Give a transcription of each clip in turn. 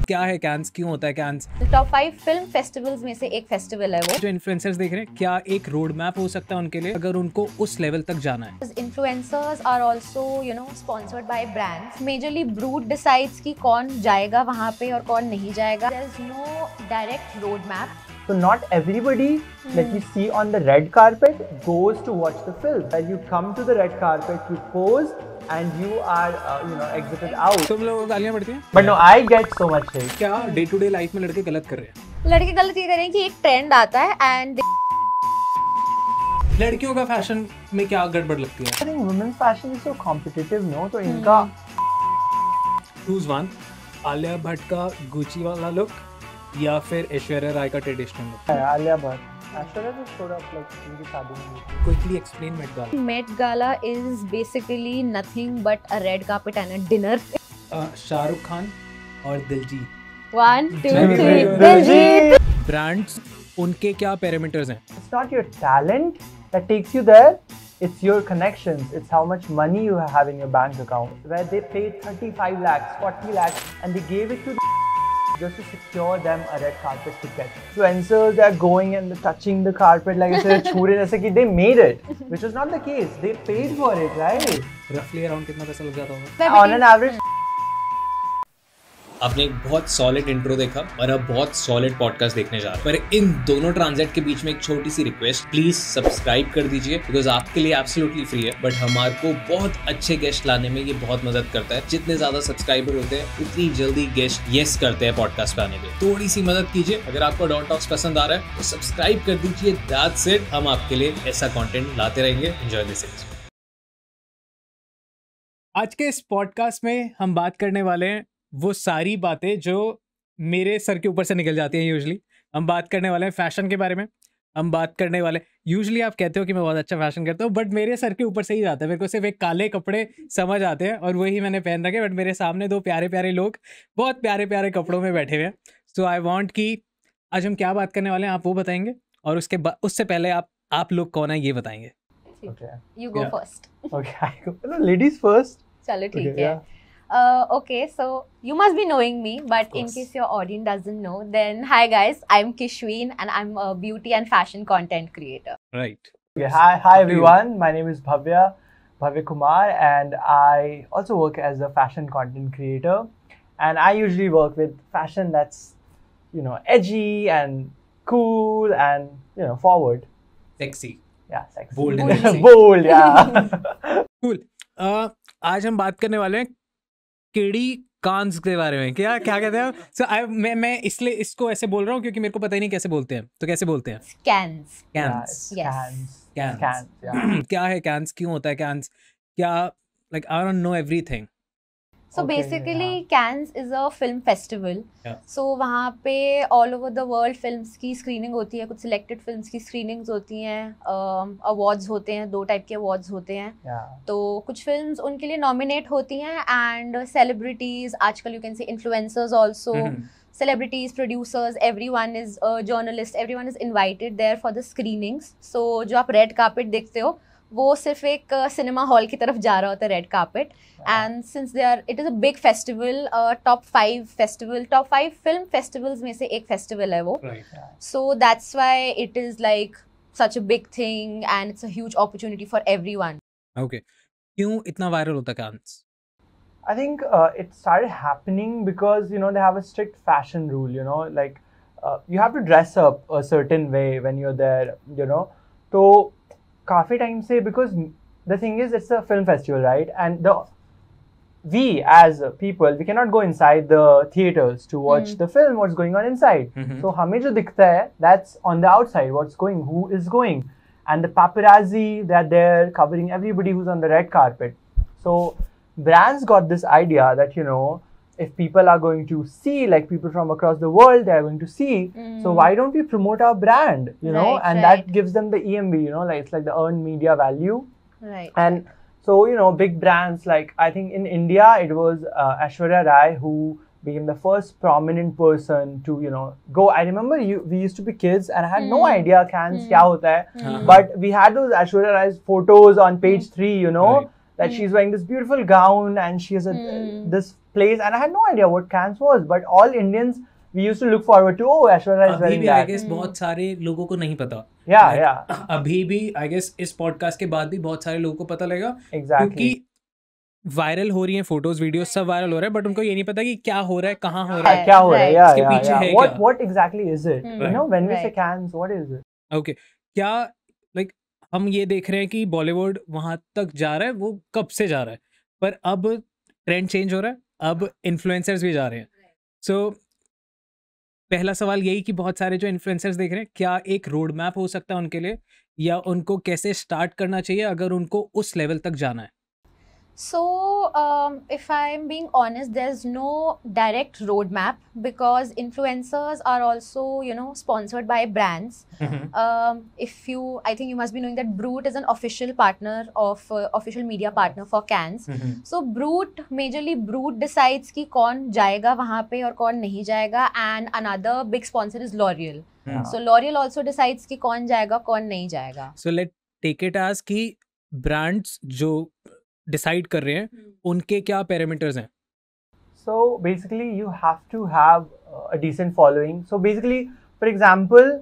क्या है कैंस, क्यों होता है कैंस? टॉप 5 फिल्म फेस्टिवल्स में से एक फेस्टिवल है वो। जो इन्फ्लुएंसर्स देख रहे हैं, क्या एक रोड मैप हो सकता है उनके लिए अगर उनको उस लेवल तक जाना है? Influencers are also sponsored by brands. Majorly brood decides कि कौन जाएगा वहाँ पे और कौन नहीं जाएगा। There is no direct road map. So not everybody that you see on the red carpet goes to watch the film. When you come to the red carpet, you pose and you are exited out. तुम लोगों को गालियाँ पड़ती हैं? But no, I get so much hate. क्या day to day life में लड़के गलत कर रहे हैं? लड़के गलत ये करें कि एक ट्रेंड आता है एंड लड़कियों का फैशन में क्या गड़बड़ लगती है? I think women's fashion is so competitive, no? तो इनका Choose one. आलिया भट्ट का गुची वाला लुक या फिर ऐश्वर्या राय का traditional look? Alia Bhatt, Aishwarya just showed up like इनकी शादी में हुई थी. Quickly explain Met Gala. Met Gala is basically nothing but a red carpet and a dinner. Shahrukh Khan और Diljit. 1, 2, Very 3. good. Diljit. Brands उनके क्या पैरामीटर्स हैं? It's not your talent that takes you there. It's your connections. It's how much money you have in your bank account. Where they paid 35 lakhs, 40 lakhs, and they gave it to the just to secure them a red carpet ticket. Influencers, they're going and they're touching the carpet like I said, they made it, which was not the case. They paid for it, right? Roughly around कितना पैसा लग जाता होगा? On an average. आपने एक बहुत solid intro देखा और अब बहुत सॉलिड पॉडकास्ट देखने जा रहे हैं। पर इन दोनों ट्रांजेक्ट के बीच में एक छोटी सी रिक्वेस्ट, प्लीज सब्सक्राइब कर दीजिए बिकॉज आपके लिए एब्सोल्युटली फ्री है, बट हमारे को बहुत अच्छे गेस्ट लाने में ये बहुत मदद करता है। जितने ज्यादा सब्सक्राइबर होते हैं उतनी जल्दी गेस्ट यस करते हैं पॉडकास्ट पे आने में। थोड़ी सी मदद कीजिए। अगर आपको डॉन टॉक्स पसंद आ रहा है तो सब्सक्राइब कर दीजिए। That's it. हम आपके लिए ऐसा कंटेंट लाते रहेंगे। Enjoy this. आज के इस पॉडकास्ट में हम बात करने वाले हैं वो सारी बातें जो मेरे सर के ऊपर से निकल जाती हैं। यूजुअली हम बात करने वाले हैं फैशन के बारे में। हम बात करने वाले, यूजुअली आप कहते हो कि मैं बहुत अच्छा फैशन करता हूँ, बट मेरे सर के ऊपर से ही जाता है। मेरे को सिर्फ एक काले कपड़े समझ आते हैं और वही मैंने पहन रखे, बट मेरे सामने दो प्यारे प्यारे लोग बहुत प्यारे प्यारे कपड़ों में बैठे हुए हैं। सो आई वॉन्ट कि आज हम क्या बात करने वाले हैं आप वो बताएंगे, और उससे पहले आप लोग कौन है ये बताएंगे। Okay. You go first. Okay, I go. No, ladies first. चलो ठीक Okay, है. yeah. Okay, so you must be knowing me, but in case your audience doesn't know, then hi guys, I'm Kishween and I'm a beauty and fashion content creator. Right. Okay, hi everyone. My name is Bhavya Kumar, and I also work as a fashion content creator. And I usually work with fashion that's, edgy and cool and, forward. Sexy. Yeah, sexy. Bold and sexy. Bold, yeah. Cool. आज हम बात करने वाले हैं किडी कांस के बारे में। क्या कहते हैं? So, मैं इसलिए इसको ऐसे बोल रहा हूँ क्योंकि मेरे को पता ही नहीं कैसे बोलते हैं। तो कैसे बोलते हैं? Scans. Cans. Scans. Cans. Scans, yeah. क्या है कैंस, क्यों होता है कैंस, क्या like I don't know everything. So Okay, basically, yeah. Cannes is a film festival. Yeah. So वहाँ पे all over the world films की screening होती है, कुछ selected films की screenings होती हैं, awards होते हैं, 2 टाइप के awards होते हैं। Yeah. तो कुछ films उनके लिए nominate होती हैं and celebrities, आजकल you can say influencers also, celebrities, producers, everyone is a journalist, everyone is invited there for the screenings. So जो आप red carpet देखते हो वो सिर्फ एक सिनेमा हॉल की तरफ जा रहा होता है red carpet. And since it is a big festival, top 5 film festivals में से एक फेस्टिवल है वो। So that's why it is like such a big thing and it's a huge opportunity for everyone. Okay, क्यों इतना viral होता है cans? I think it started happening because they have a strict fashion rule. Like you have to dress up a certain way when you're there. So काफी time से, because the thing is it's a film festival, right? And we as people, we cannot go inside the theaters to watch the film, what's going on inside. So हमें जो दिखता है that's on the outside, who is going, and the paparazzi, they're there covering everybody who's on the red carpet. So brands got this idea that if people are going to see, like people from across the world, they are going to see. So why don't we promote our brand, and that gives them the EMV, like it's like the earned media value. Right. And so, big brands like, I think in India, it was Aishwarya Rai who became the first prominent person to, go. I remember we used to be kids and I had no idea Cannes kya hota hai. But we had those Aishwarya Rai's photos on page 3, Right. that she's wearing this beautiful gown and she is at this place, and I had no idea what Cannes was, but all Indians, we used to look forward to, oh, Aishwarya is wearing that. I guess बहुत सारे लोगों को नहीं पता. Yeah. अभी भी I guess इस podcast के बाद भी बहुत सारे लोगों को पता लगेगा. Exactly. क्योंकि वायरल हो रही हैं फोटोज वीडियोस सब वायरल हो रहा है, बट उनको ये नहीं पता कि क्या हो रहा है, कहाँ हो रहा है, क्या हो रहा है, इसके पीछे है क्या. What exactly is it? You know, when we say Cannes, what is it? Okay, क्या like हम ये देख रहे हैं कि बॉलीवुड वहां तक जा रहा है, वो कब से जा रहा है, पर अब ट्रेंड चेंज हो रहा है, अब इन्फ्लुएंसर्स भी जा रहे हैं. सो पहला सवाल यही कि बहुत सारे जो इन्फ्लुएंसर्स देख रहे हैं, क्या एक रोड मैप हो सकता है उनके लिए, या उनको कैसे स्टार्ट करना चाहिए अगर उनको उस लेवल तक जाना है? So, if I'm being honest, there's no direct roadmap because influencers are also, sponsored by brands. I think you must be knowing that Brute is an official partner of, official media partner for Cannes. So, majorly Brute decides कि कौन जाएगा वहाँ पे और कौन नहीं जाएगा, and another big sponsor is L'Oreal. So, L'Oreal also decides कि कौन जाएगा, कौन नहीं जाएगा. So, let's take it as कि brands जो डिसाइड कर रहे हैं उनके क्या पैरामीटर्स हैं? So basically you have to have a decent following. So basically, for example,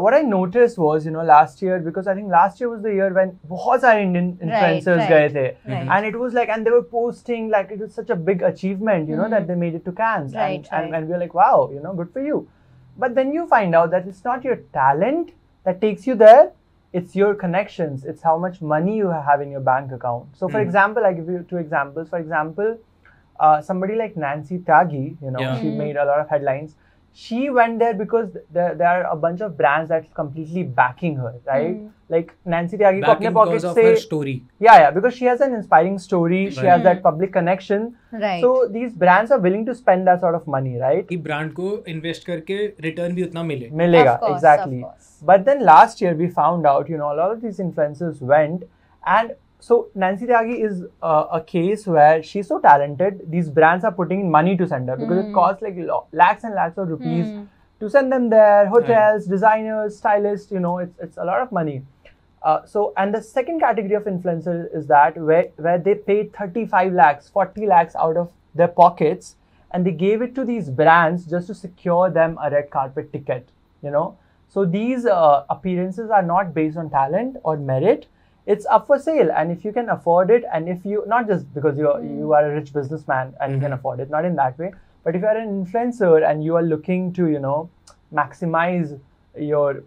what I noticed was, last year, because I think last year was the year when बहुत सारे Indian influencers गए थे, and it was like, and they were posting like it was such a big achievement, that they made it to Cannes, and we were like, wow, good for you. But then you find out that it's not your talent that takes you there. It's your connections. It's how much money you have in your bank account. So, for example, I give you 2 examples. For example, somebody like Nancy Tyagi, she made a lot of headlines. She went there because there are a bunch of brands that's completely backing her, right? Like Nancy Tyagi ko apne pocket se, her story. Yeah, because she has an inspiring story. She has that public connection. Right. So these brands are willing to spend that sort of money, right? कि brand को invest करके return भी उतना मिलेगा. Of course, exactly. of course. But then last year we found out, a lot of these influencers went, and so Nancy Tyagi is a case where she's so talented. These brands are putting money to send her because it costs like lakhs and lakhs of rupees to send them there. Hotels, designers, stylists. It's a lot of money. And the second category of influencer is that where they paid 35 lakhs, 40 lakhs out of their pockets, and they gave it to these brands just to secure them a red carpet ticket. So these appearances are not based on talent or merit. It's up for sale, and if you can afford it, and if you, not just because you are a rich businessman and you can afford it, not in that way, but if you are an influencer and you are looking to maximize your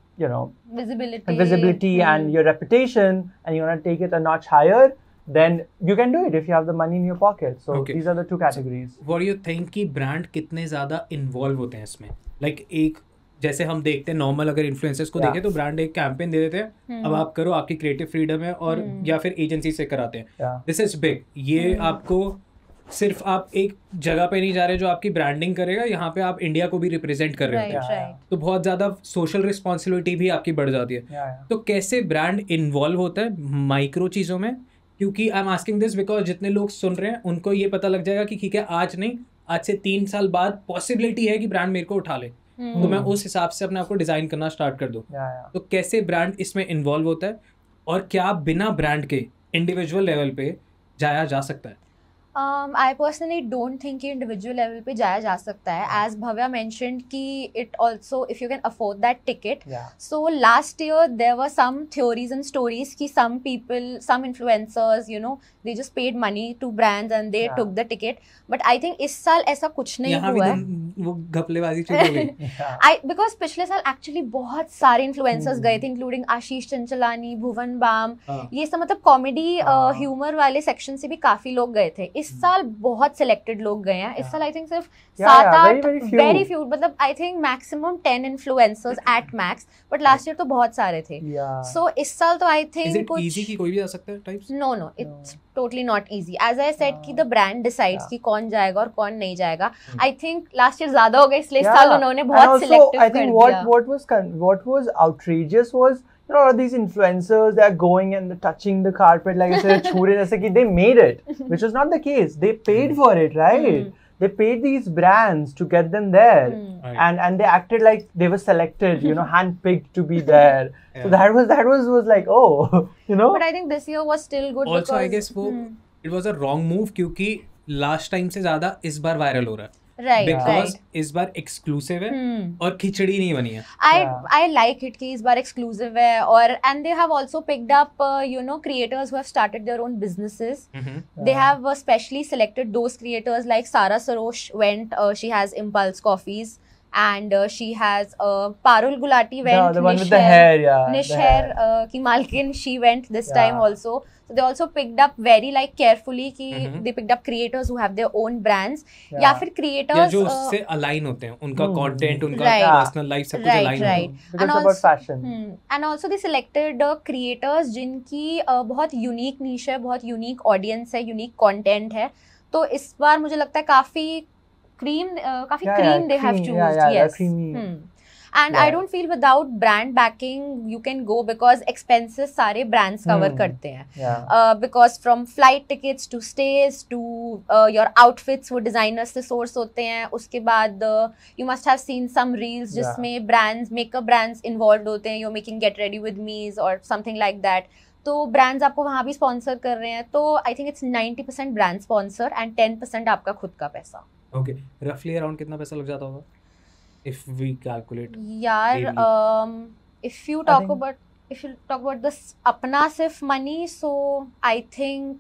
visibility and your reputation, and you want to take it a notch higher, then you can do it if you have the money in your pocket. So these are the 2 categories. So, what do you think कि brand कितने ज़्यादा involve होते हैं इसमें? Like एक जैसे हम देखते हैं नॉर्मल, अगर इन्फ्लुएंसर्स को देखें तो ब्रांड एक कैंपेन दे देते हैं, अब आप करो, आपकी क्रिएटिव फ्रीडम है, और या फिर एजेंसी से कराते हैं. This is big. ये आपको सिर्फ आप एक जगह पे नहीं जा रहे जो आपकी ब्रांडिंग करेगा, यहाँ पे आप इंडिया को भी रिप्रेजेंट कर रहे होते हैं, तो बहुत ज्यादा सोशल रिस्पॉन्सिबिलिटी भी आपकी बढ़ जाती है. तो कैसे ब्रांड इन्वॉल्व होता है माइक्रो चीजों में? क्योंकि I am asking this because जितने लोग सुन रहे हैं उनको ये पता लग जाएगा कि ठीक है, आज नहीं, आज से 3 साल बाद पॉसिबिलिटी है कि ब्रांड मेरे को उठा ले, तो मैं उस हिसाब से अपने आप को डिजाइन करना स्टार्ट कर दूं. तो कैसे ब्रांड इसमें इन्वॉल्व होता है, और क्या बिना ब्रांड के इंडिविजुअल लेवल पे जाया जा सकता है? I personally don't think कि individual level पे जाया जा सकता है. As Bhavya mentioned कि it also, if you can afford that ticket. So last year there were some theories and stories कि some people, some influencers, they just paid money to brands and they took the ticket. But I think इस साल ऐसा कुछ नहीं हुआ है. वो घपलेबाजी शुरू हो गई. Because पिछले साल actually बहुत सारे influencers गए थे, including आशीष चंचलानी, भुवन बाम, ये सब मतलब कॉमेडी ह्यूमर वाले सेक्शन से भी काफी लोग गए थे. इस साल बहुत सिलेक्टेड लोग गए हैं. इस साल आई थिंक सिर्फ 7-8 वेरी फ्यू, मतलब I think maximum 10 influencers at max, but last year तो बहुत सारे थे. सो इस साल तो आई थिंक कुछ इजी कि कोई भी जा सकता है types. No it's totally not easy. As I said कि the brand decides कि कौन जाएगा और कौन नहीं जाएगा. I think last year ज़्यादा हो गया, इसलिए इस साल उन्होंने बहुत selective कर दिया. What was outrageous was, all of these influencers, they are going and touching the carpet like I said, they made it, which was not the case. They paid for it, right? they paid these brands to get them there. Right. And they acted like they were selected, you know, handpicked to be there. Yeah. So that was like, oh, you know. But I think this year was still good. Also, I because, guess वो it was a wrong move क्योंकि last time से ज़्यादा इस बार viral हो रहा है. right, Because right. इस बार exclusive है और खिचड़ी नहीं बनी है. I like it कि इस बार exclusive है और and they have also picked up you know creators who have started their own businesses. They have specially selected those creators like Sara Sarosh went. She has Impulse Coffees and she has Parul Gulati went. The one with the hair, yeah. Nish the Hair ki Malkin, she went this time also. So they also picked up very like carefully कि they picked up creators who have their own brands या फिर creators या जो उससे align होते हैं उनका content उनका Right. personal life सब कुछ align होता है. Because it's about fashion. and also they selected creators जिनकी बहुत unique niche है, बहुत unique audience है, unique content है. तो इस बार मुझे लगता है काफी cream they have chosen. Yes. Creamy. And I don't feel without brand backing you can go because expenses सारे brands cover करते हैं. Yeah. Because from flight tickets to stays to your outfits वो designers से source होते हैं. उसके बाद you must have seen some reels जिसमें brands, makeup brands involved होते हैं. You're making get ready with me's or something like that. तो brands आपको वहाँ भी sponsor कर रहे हैं. तो I think it's 90% brand sponsor and 10% आपका खुद का पैसा. Okay, roughly around कितना पैसा लग जाता होगा? If we calculate. यार if you talk about this अपना सिर्फ money, so I think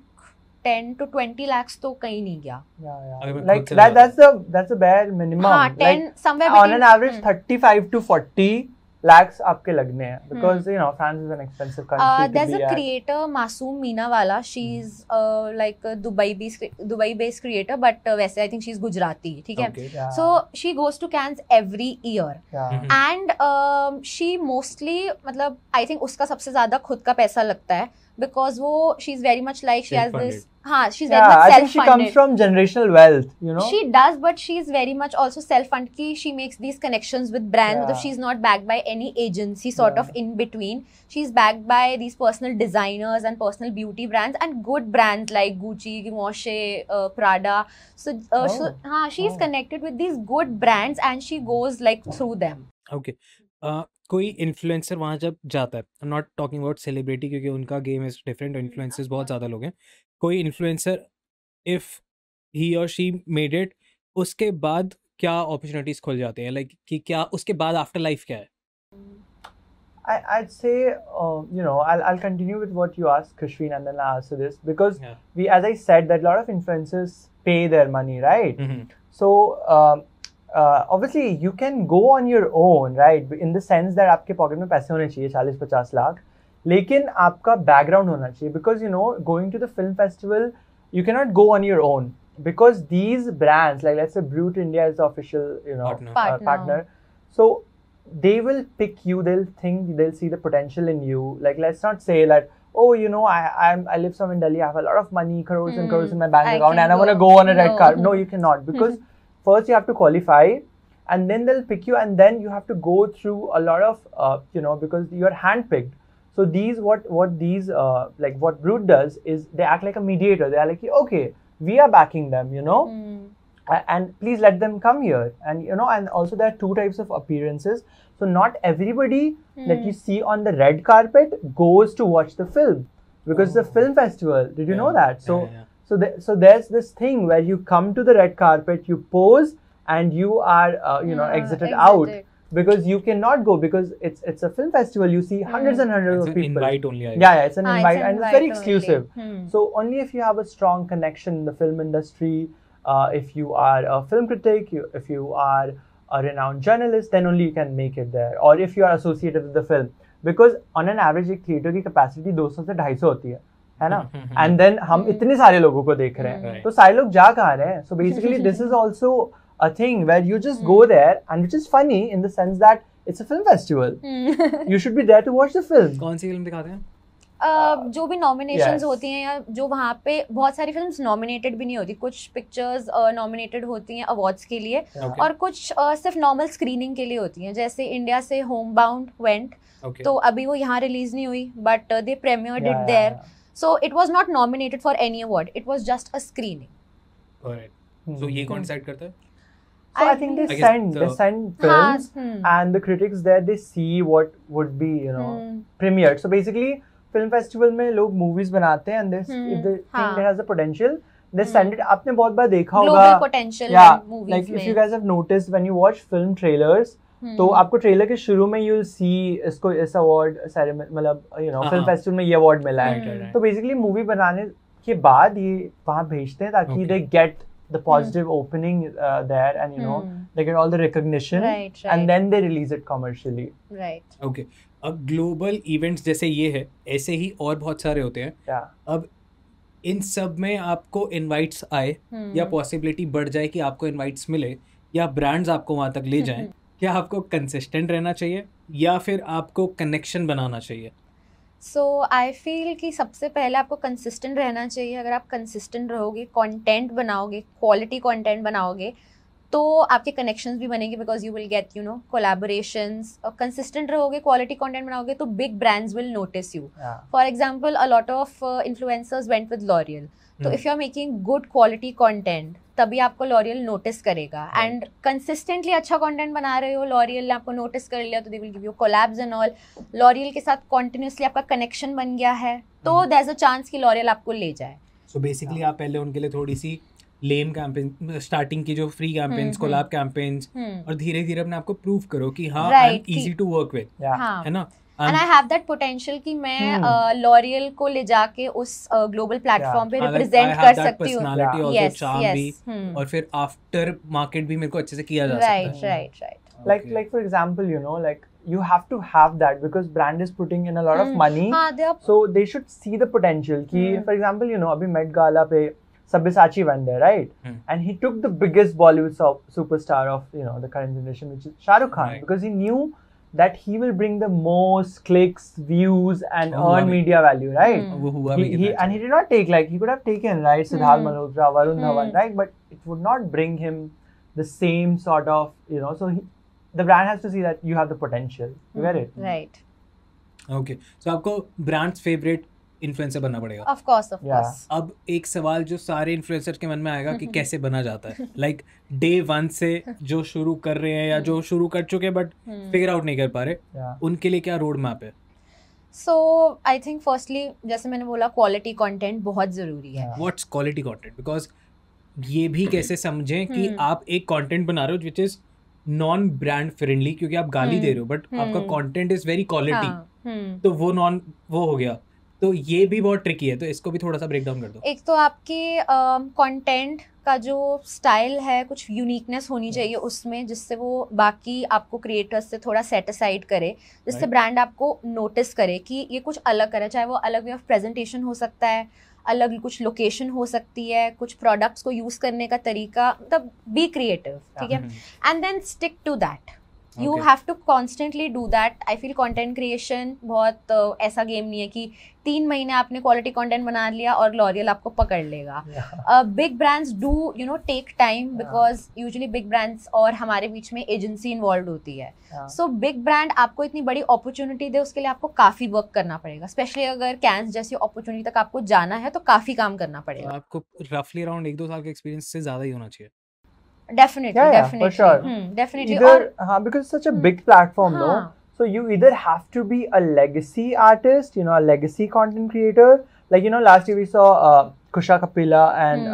10 to 20 lakhs तो कहीं नहीं गया. Yeah. Like that's the bare minimum. हाँ, 10 like, somewhere on between, an average 35 to 40 lakhs आपके लगने हैं because you know France is an expensive country to there's be a at. creator Masoom Meenawala. She's like a Dubai based creator but वैसे I think she's Gujarati. ठीक है. Okay. Yeah. So she goes to Cannes every year. Yeah. And she mostly मतलब I think उसका सबसे ज़्यादा खुद का पैसा लगता है because वो she's very much like she has this हाँ she's very much I think self-funded. she comes from generational wealth, you know. She does, but she's very much also self-funded. Ki she makes these connections with brands. Yeah. She's not backed by any agency sort of in between. She's backed by these personal designers and personal beauty brands and good brands like Gucci, Givenchy, Prada. So she's connected with these good brands and she goes like through them. Okay. कोई influencer वहाँ जब जाता है, I am not talking about celebrity क्योंकि उनका game is different, influencers बहुत ज़्यादा लोग हैं. कोई इन्फ्लुएंसर इफ ही और शी मेड इट, उसके बाद क्या अपॉर्चुनिटीज खुल जाते हैं, लाइक कि क्या उसके बाद आफ्टर लाइफ क्या है? I'd say, you know, I'll continue with what you asked, Kashveen, and then I'll answer this because we, as I said, that a lot of influencers pay their money, right? So obviously you can go on your own, right? In the sense that आपके pocket में पैसे होने चाहिए 40-50 लाख, लेकिन आपका background होना चाहिए because you know going to the film festival you cannot go on your own because these brands like let's say Brute India is the official you know partner. So they will pick you, they'll see the potential in you. Like let's not say that oh you know I live somewhere in Delhi, I have a lot of money, crores and crores in my bank account and I want to go on a red carpet. No, you cannot because first you have to qualify and then they'll pick you and then you have to go through a lot of you know because you're handpicked. So these what these like what Brute does is they act like a mediator. They are like okay we are backing them, you know, and please let them come here. And you know, and also there are two types of appearances. So not everybody that you see on the red carpet goes to watch the film because it's a film festival. Did you know that? So so there's this thing where you come to the red carpet, you pose, and you are you know exited out because you cannot go because it's a film festival. You see hundreds and hundreds of people. Invite only. Yeah, it's an invite and it's very exclusive. So only if you have a strong connection in the film industry, if you are a film critic, if you are a renowned journalist, then only you can make it there. Or if you are associated with the film, because on an average एक theater की capacity 200 से 250 होती है ना? And then हम इतने सारे लोगों को देख रहे हैं, तो सारे लोग जा कहाँ रहे हैं? So basically this is also a thing where you just go there, and which is funny in the sense that it's a film festival. You should be there to watch the film. कौन सी film दिखाते हैं? जो भी nominations होती हैं या जो वहाँ पे बहुत सारी फिल्म्स नॉमिनेटेड भी नहीं होती, कुछ पिक्चर्स नॉमिनेटेड होती हैं अवार्ड्स के लिए और कुछ सिर्फ नॉर्मल स्क्रीनिंग के लिए होती हैं. जैसे इंडिया से होम बाउंड वेंट, तो अभी वो यहाँ रिलीज नहीं हुई but they premiered it there. So it was not nominated for any award. It was just a screening. Alright. So ये कौन decide करता है? So I think they send films, and the critics there, they see what would be, you know, premiered. So basically, film festival में लोग movies बनाते हैं, and if they think it has the potential, they send it. आपने बहुत बार देखा होगा. Global potential movies like if you guys have noticed when you watch film trailers, तो आपको ट्रेलर के शुरू में you'll see इसको इस award मतलब you know film festival में ये award मिला है. तो basically movie बनाने के बाद ये वहाँ भेजते हैं ताकि they get the positive opening there, and you know they get all the recognition, and then they release it commercially. Right. Okay. अब global events जैसे ये है, ऐसे ही और बहुत सारे होते हैं. Yeah. अब इन सब में आपको इनवाइट्स आए या पॉसिबिलिटी बढ़ जाए कि आपको इनवाइट्स मिले या ब्रांड्स आपको वहाँ तक ले जाएं, क्या आपको कंसिस्टेंट रहना चाहिए या फिर आपको कनेक्शन बनाना चाहिए? सो आई फील कि सबसे पहले आपको कंसिस्टेंट रहना चाहिए. अगर आप कंसिस्टेंट रहोगे, कंटेंट बनाओगे, क्वालिटी कंटेंट बनाओगे, तो आपके कनेक्शंस भी बनेंगे, because you will get you know collaborations. और कंसिस्टेंट रहोगे, क्वालिटी कंटेंट बनाओगे, तो big brands will notice you. For example, a lot of influencers went with L'Oreal. तो if you are making good quality content, तभी आपको L'Oreal notice करेगा. And consistently अच्छा content बना रहे हो, लॉरियल ने आपको नोटिस कर लिया, तो they will give you collabs and all. L'Oréal के साथ कॉन्टिन्यूसली आपका कनेक्शन बन गया है, तो देयर इज अ चांस कि लॉरियल आपको ले जाए. सो बेसिकली आप पहले उनके लिए थोड़ी सी लेम कैंपेन, स्टार्टिंग की जो फ्री कैंपेन्स, कोलैब कैंपेन्स, और धीरे धीरे अपने आपको प्रूव करो कि हाँ I am easy to work with, है ना. And I have that potential कि मैं लॉरियल को ले जाके उस ग्लोबल प्लेटफॉर्म पे रिप्रेजेंट कर सकती हूँ. यस. और फिर आफ्टर मार्केट भी मेरे को अच्छे से किया जा सकता है. Right. Like for example, you know, like you have to have that because brand is putting in a lot of money. So they should see the potential. Ki, for example, you know, abhi Met Gala pe Sabyasachi went there, right? And he took the biggest Bollywood superstar of, you know, the current generation, which is Shah Rukh Khan, because he knew that he will bring the most clicks, views, and earn media value, right? And he did not take, like, he could have taken, right, Siddharth Malhotra, Varun Dhawan, right? But it would not bring him the same sort of, you know, so the brand has to see that you have the potential. You get it? Right. Okay. So आपको brand's favorite influencer बनना पड़ेगा. Of course. अब एक सवाल जो सारे influencer के मन में आएगा कि कैसे बना जाता है. लाइक डे 1 से जो शुरू कर रहे हैं या जो शुरू कर चुके बट फिगर आउट नहीं कर पा रहे, उनके लिए क्या रोड मैप है? सो आई थिंक फर्स्टली, जैसे मैंने बोला, क्वालिटी कंटेंट बहुत जरूरी है. What's quality content? बिकॉज ये भी कैसे समझें कि आप एक कंटेंट बना रहे हो which is non brand friendly, क्योंकि आप गाली दे रहे हो बट आपका कंटेंट इज वेरी क्वालिटी, तो वो हो गया. तो ये भी बहुत ट्रिकी है, तो इसको भी थोड़ा सा ब्रेक डाउन कर दो. एक तो आपके कंटेंट का जो स्टाइल है, कुछ यूनिकनेस होनी चाहिए उसमें, जिससे वो बाकी आपको क्रिएटर्स से थोड़ा सेट असाइड करे, जिससे ब्रांड आपको नोटिस करे कि ये कुछ अलग करे. चाहे वो अलग वे ऑफ प्रेजेंटेशन हो सकता है, अलग कुछ लोकेशन हो सकती है, कुछ प्रोडक्ट्स को यूज करने का तरीका, मतलब बी क्रिएटिव, ठीक है, and then stick to that. You have to constantly do that. I feel content creation बहुत ऐसा गेम नहीं है कि 3 महीने आपने क्वालिटी कंटेंट बना लिया और लॉरियल आपको पकड़ लेगा. Big brands do you know take time, because usually big brands और हमारे बीच में एजेंसी इन्वॉल्व होती है. सो बिग ब्रांड आपको इतनी बड़ी अपॉर्चुनिटी दे, उसके लिए आपको काफी वर्क करना पड़ेगा. स्पेशली अगर कैंस जैसी अपॉर्चुनिटी तक आपको जाना है तो काफी काम करना पड़ेगा. आपको रफली अराउंड 1-2 साल के एक्सपीरियंस से ज्यादा ही होना चाहिए. Definitely. For sure. Definitely. Either, because it's such a big platform, no? So you either have to be a legacy artist, you know, a legacy content creator. Like, you know, last year we saw Kusha Kapila and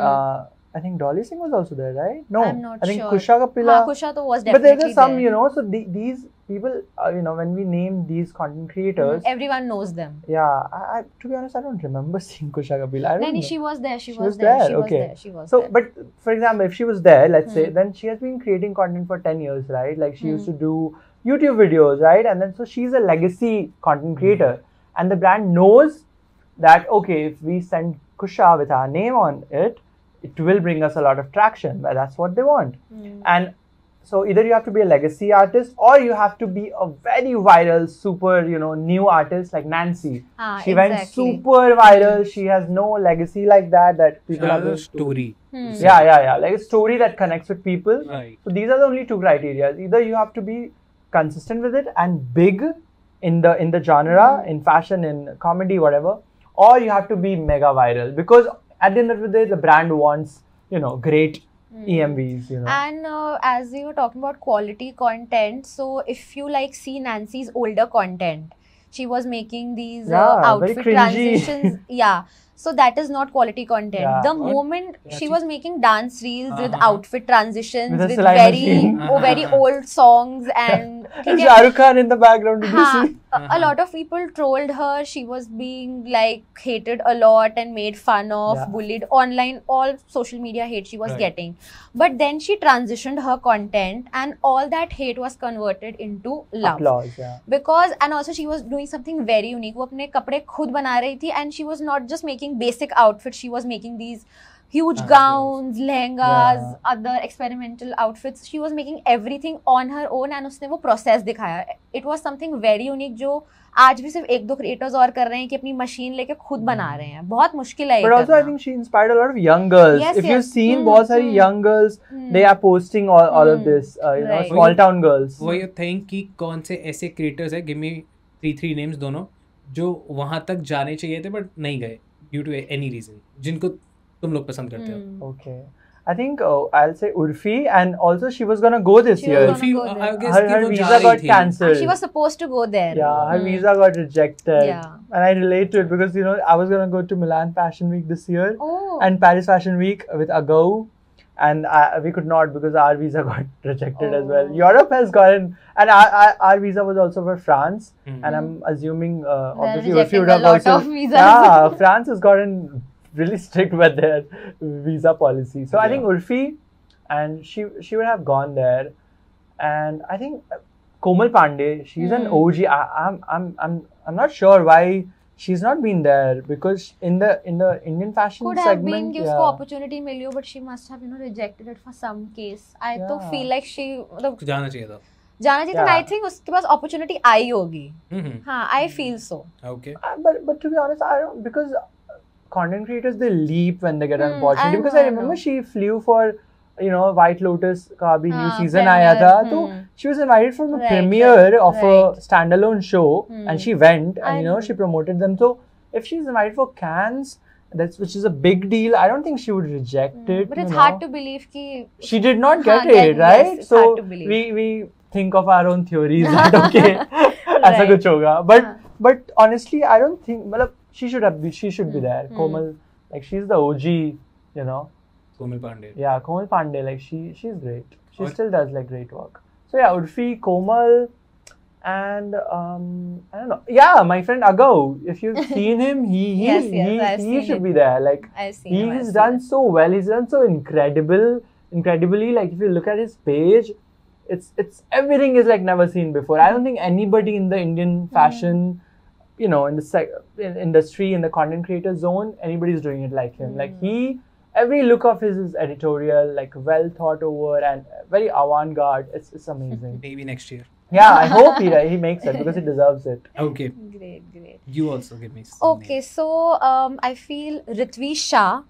I think Dolly Singh was also there, right? No, I'm not I think sure. Kusha Kapila. Kusha to was definitely but there's some, there. you know, so these people, you know, when we name these content creators, everyone knows them. Yeah, I to be honest, I don't remember seeing Kusha Kapila. I don't know. She was there. She was there. Okay. She was so, there. But for example, if she was there, let's say, then she has been creating content for 10 years, right? Like she used to do YouTube videos, right? And then so she's a legacy content creator, and the brand knows that okay, if we send Kusha with our name on it, it will bring us a lot of traction. But that's what they want. And so either you have to be a legacy artist or you have to be a very viral, super, you know, new artist like Nancy. She went super viral. She has no legacy like that people have a story. Yeah. Like a story that connects with people. Right. So these are the only 2 criteria. Either you have to be consistent with it and big in the genre, in fashion, in comedy, whatever, or you have to be mega viral, because at the end of the day, the brand wants, you know, great EMVs, you know. And as you were talking about quality content, so if you like see Nancy's older content, she was making these Yeah, very outfit cringy. transitions. Yeah. So that is not quality content. Yeah. The What? moment Yeah, she see. was making dance reels with Uh-huh. outfit transitions, With a with Salai very machine. very old songs and And Shah Rukh Khan in the background, did you हाँ, see? a lot of people trolled her. She was being like hated a lot and made fun of, Yeah. bullied online, all social media hate she was Right. getting. But then she transitioned her content and all that hate was converted into love. Applause, yeah. Because and also she was doing something very unique. वो अपने कपड़े खुद बना रही थी and she was not just making basic outfits. She was making these huge gowns, lehengas, Yeah. other experimental outfits. She was making everything on her own and उसने वो process दिखाया. It was something very unique जो आज भी सिर्फ एक दो creators और कर रहे हैं कि अपनी मशीन लेके खुद बना रहे हैं. बहुत मुश्किल है ये But also, I करना. think she inspired a lot of young girls. Yes, If you've yes. seen बहुत सारी young girls, they are posting all of this, you know, Right. small town girls. वो यू थिंक कि कौन से ऐसे creators है, give me 3 names दोनों, जो वहां तक जाने चाहिए थे बट नहीं गए ड्यू टू एनी रीजन, जिनको तुम लोग पसंद करते हो? Okay. I think I'll say Urfi, and also she was gonna go this She was year. gonna- Urfi, go there. I guess Her कि वो visa जा रही got थी. cancelled. She was supposed to go there. Yeah, her visa got rejected. Yeah. And I relate to it because, you know, I was gonna go to Milan Fashion Week this year Oh. and Paris Fashion Week with Agou, and we could not because our visa got rejected as well. Oh. Europe has gotten, and our visa was also for France, and I'm assuming obviously Urfi rejecting would a have lot also. of visas. Yeah, France has gotten really strict with their visa policy. So I think Urfi, and she would have gone there, and I think Komal Pandey, she's an OG. I'm not sure why she's not been there, because in the Indian fashion Could have been segment, कि उसको opportunity मिली हो, but she must have rejected it for some case. I तो Yeah. feel like she मतलब जाना चाहिए था. जाना चाहिए था. Yeah. I think उसके पास opportunity आई होगी. हाँ, I feel so. Okay. but to be honest, I don't, because content creators, they leap when they get an opportunity. I Because know, I I remember know. she flew for, you know, White Lotus का भी new हाँ, season premiere, आया था, तो she was invited from a Right, premiere of a right. standalone show, and she went, and I you know, know. she promoted them. So if she's invited for Cannes, which is a big deal, I don't think she would reject it. But it's you hard know. to believe कि She did not हाँ, get it, right? yes, it's so hard to believe. we think of our own theories that okay, ऐसा Right. कुछ होगा. But हाँ. but honestly, I don't think. मतलब she should be there. Komal, like she's the OG, you know. Komal Pandey. Yeah, Komal Pandey, like she's great. She और- still does like great work. So yeah, Urfi, Komal, and I don't know. Yeah, my friend Agou. If you've seen him, Yes, I've he seen should it. be there. Like I've seen him, I've he's seen done it. so well. He's done so incredibly. Like if you look at his page, it's everything is like never seen before. I don't think anybody in the Indian fashion, you know, in the industry, in the content creator zone, anybody's doing it like him. Like every look of his is editorial, like well thought over and very avant-garde. It's amazing. Maybe next year. Yeah, I hope he makes it because he deserves it. Okay. Great. You also give me some Okay, so I feel Ritvi Shah.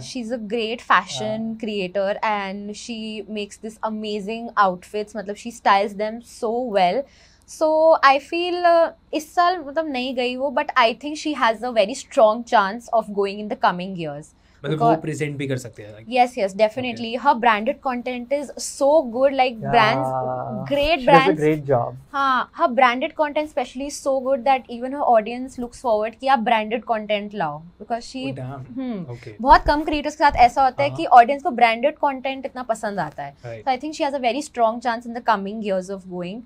She's a great fashion creator and she makes this amazing outfits. मतलब she styles them so well. So I feel इस साल मतलब नहीं गई वो, but I think she has a very strong chance of going in the coming years. मतलब वो present भी कर सकते हैं. Yes, definitely. Her branded content is so good. Like brands, great She brands. does a great job. हाँ, her branded content especially is so good that even her audience looks forward कि आप branded content लाओ, because she Oh, damn. Okay. बहुत कम creators के साथ ऐसा होता है कि audience को branded content इतना पसंद आता है. Right. So I think she has a very strong chance in the coming years of going.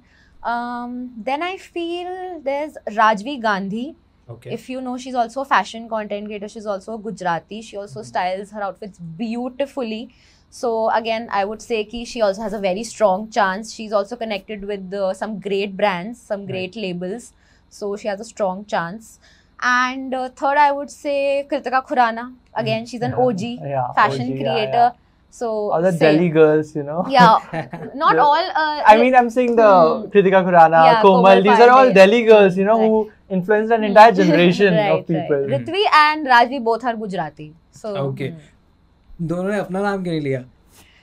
Then I feel there's Rajvi Gandhi. Okay. If you know, she's also a fashion content creator. She's also a Gujarati. She also styles her outfits beautifully. So again, I would say ki she also has a very strong chance. She's also connected with some great brands, some great labels. So she has a strong chance. And third, I would say Kritika Khurana. Again, she's an OG fashion OG, creator. So all the same. Delhi girls, you know. Yeah, not all. I mean, I'm saying the Kritika Khurana, Yeah, Komal, these are all Pandey. Delhi girls, you know, who influenced an entire generation right, of people. Right. Ritvi and Rajvi both are Gujarati. So Okay. दोनों ने अपना नाम क्यों नहीं लिया?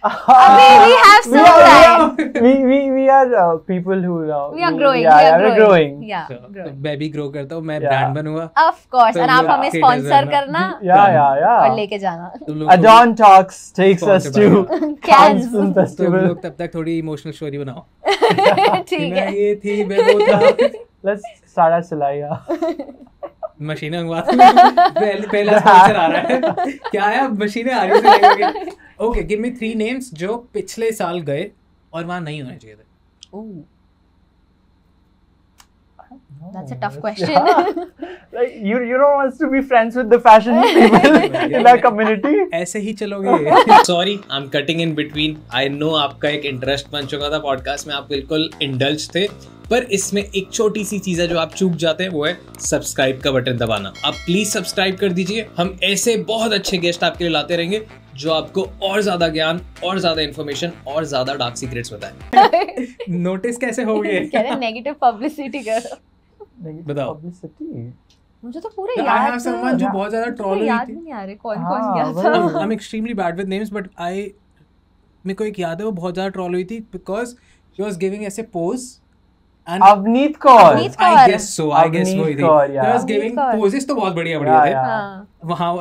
we have some time. We are people who we are growing. we're growing. Yeah, तो growing. मैं भी ग्रो करता हूँ, मैं Yeah. ब्रांड बनूंगा, Of course. तो और आप लोग हमें haters स्पॉन्सर हैं ना। करना Yeah. और लेके जाना. तुम लोग Adon Talks takes us Sponsored to by Cannes Cannes. Film तुम Festival. लोग तब तक थोड़ी इमोशनल स्टोरी बनाओ कि ठीक मैं है. ये थी, मैं वो था, Let's start our Salaya. मशीनें मंगवा पहला स्पॉन्सर आ रहा है, क्या है, अब मशीनें आ रही हैं. ओके, गिव मी 3 नेम्स जो पिछले साल गए और वहां नहीं होने चाहिए थे. Ooh, that's a tough question. Yeah. Like you don't want us to be friends with the fashion people in our community. ऐसे ही चलोगे. Sorry, I am cutting in between. I know आपका एक इंटरेस्ट बन चुका था पॉडकास्ट में, आप बिल्कुल इंडल्ज थे, पर इसमें एक छोटी सी चीज है जो आप चूक जाते हैं, वो है सब्सक्राइब का बटन दबाना. आप प्लीज सब्सक्राइब कर दीजिए. हम ऐसे बहुत अच्छे गेस्ट आपके लिए लाते रहेंगे जो आपको और ज्यादा ज्ञान और ज्यादा इन्फॉर्मेशन और ज्यादा डार्क सीक्रेट्स बताए. नोटिस कैसे हो गए? कह रहे नेगेटिव पब्लिसिटी कर. बताओ. Publicity. मुझे तो पूरे I याद have someone जो बहुत ज्यादा ट्रॉल हुई याद थी. नहीं आ रहे कौन हाँ, कौन गया वही. था. I'm extremely bad with names, but मेरे को एक याद है, वो बहुत ज्यादा ट्रॉल हुई थी because she was giving ऐसे pose and Avneet Kaur. Avneet I Kaur. guess so, I guess Avneet वही थी. Kaur, yeah. She was giving Avneet Kaur. poses तो बहुत बढ़िया Yeah, थे. yeah. हाँ. वहाँ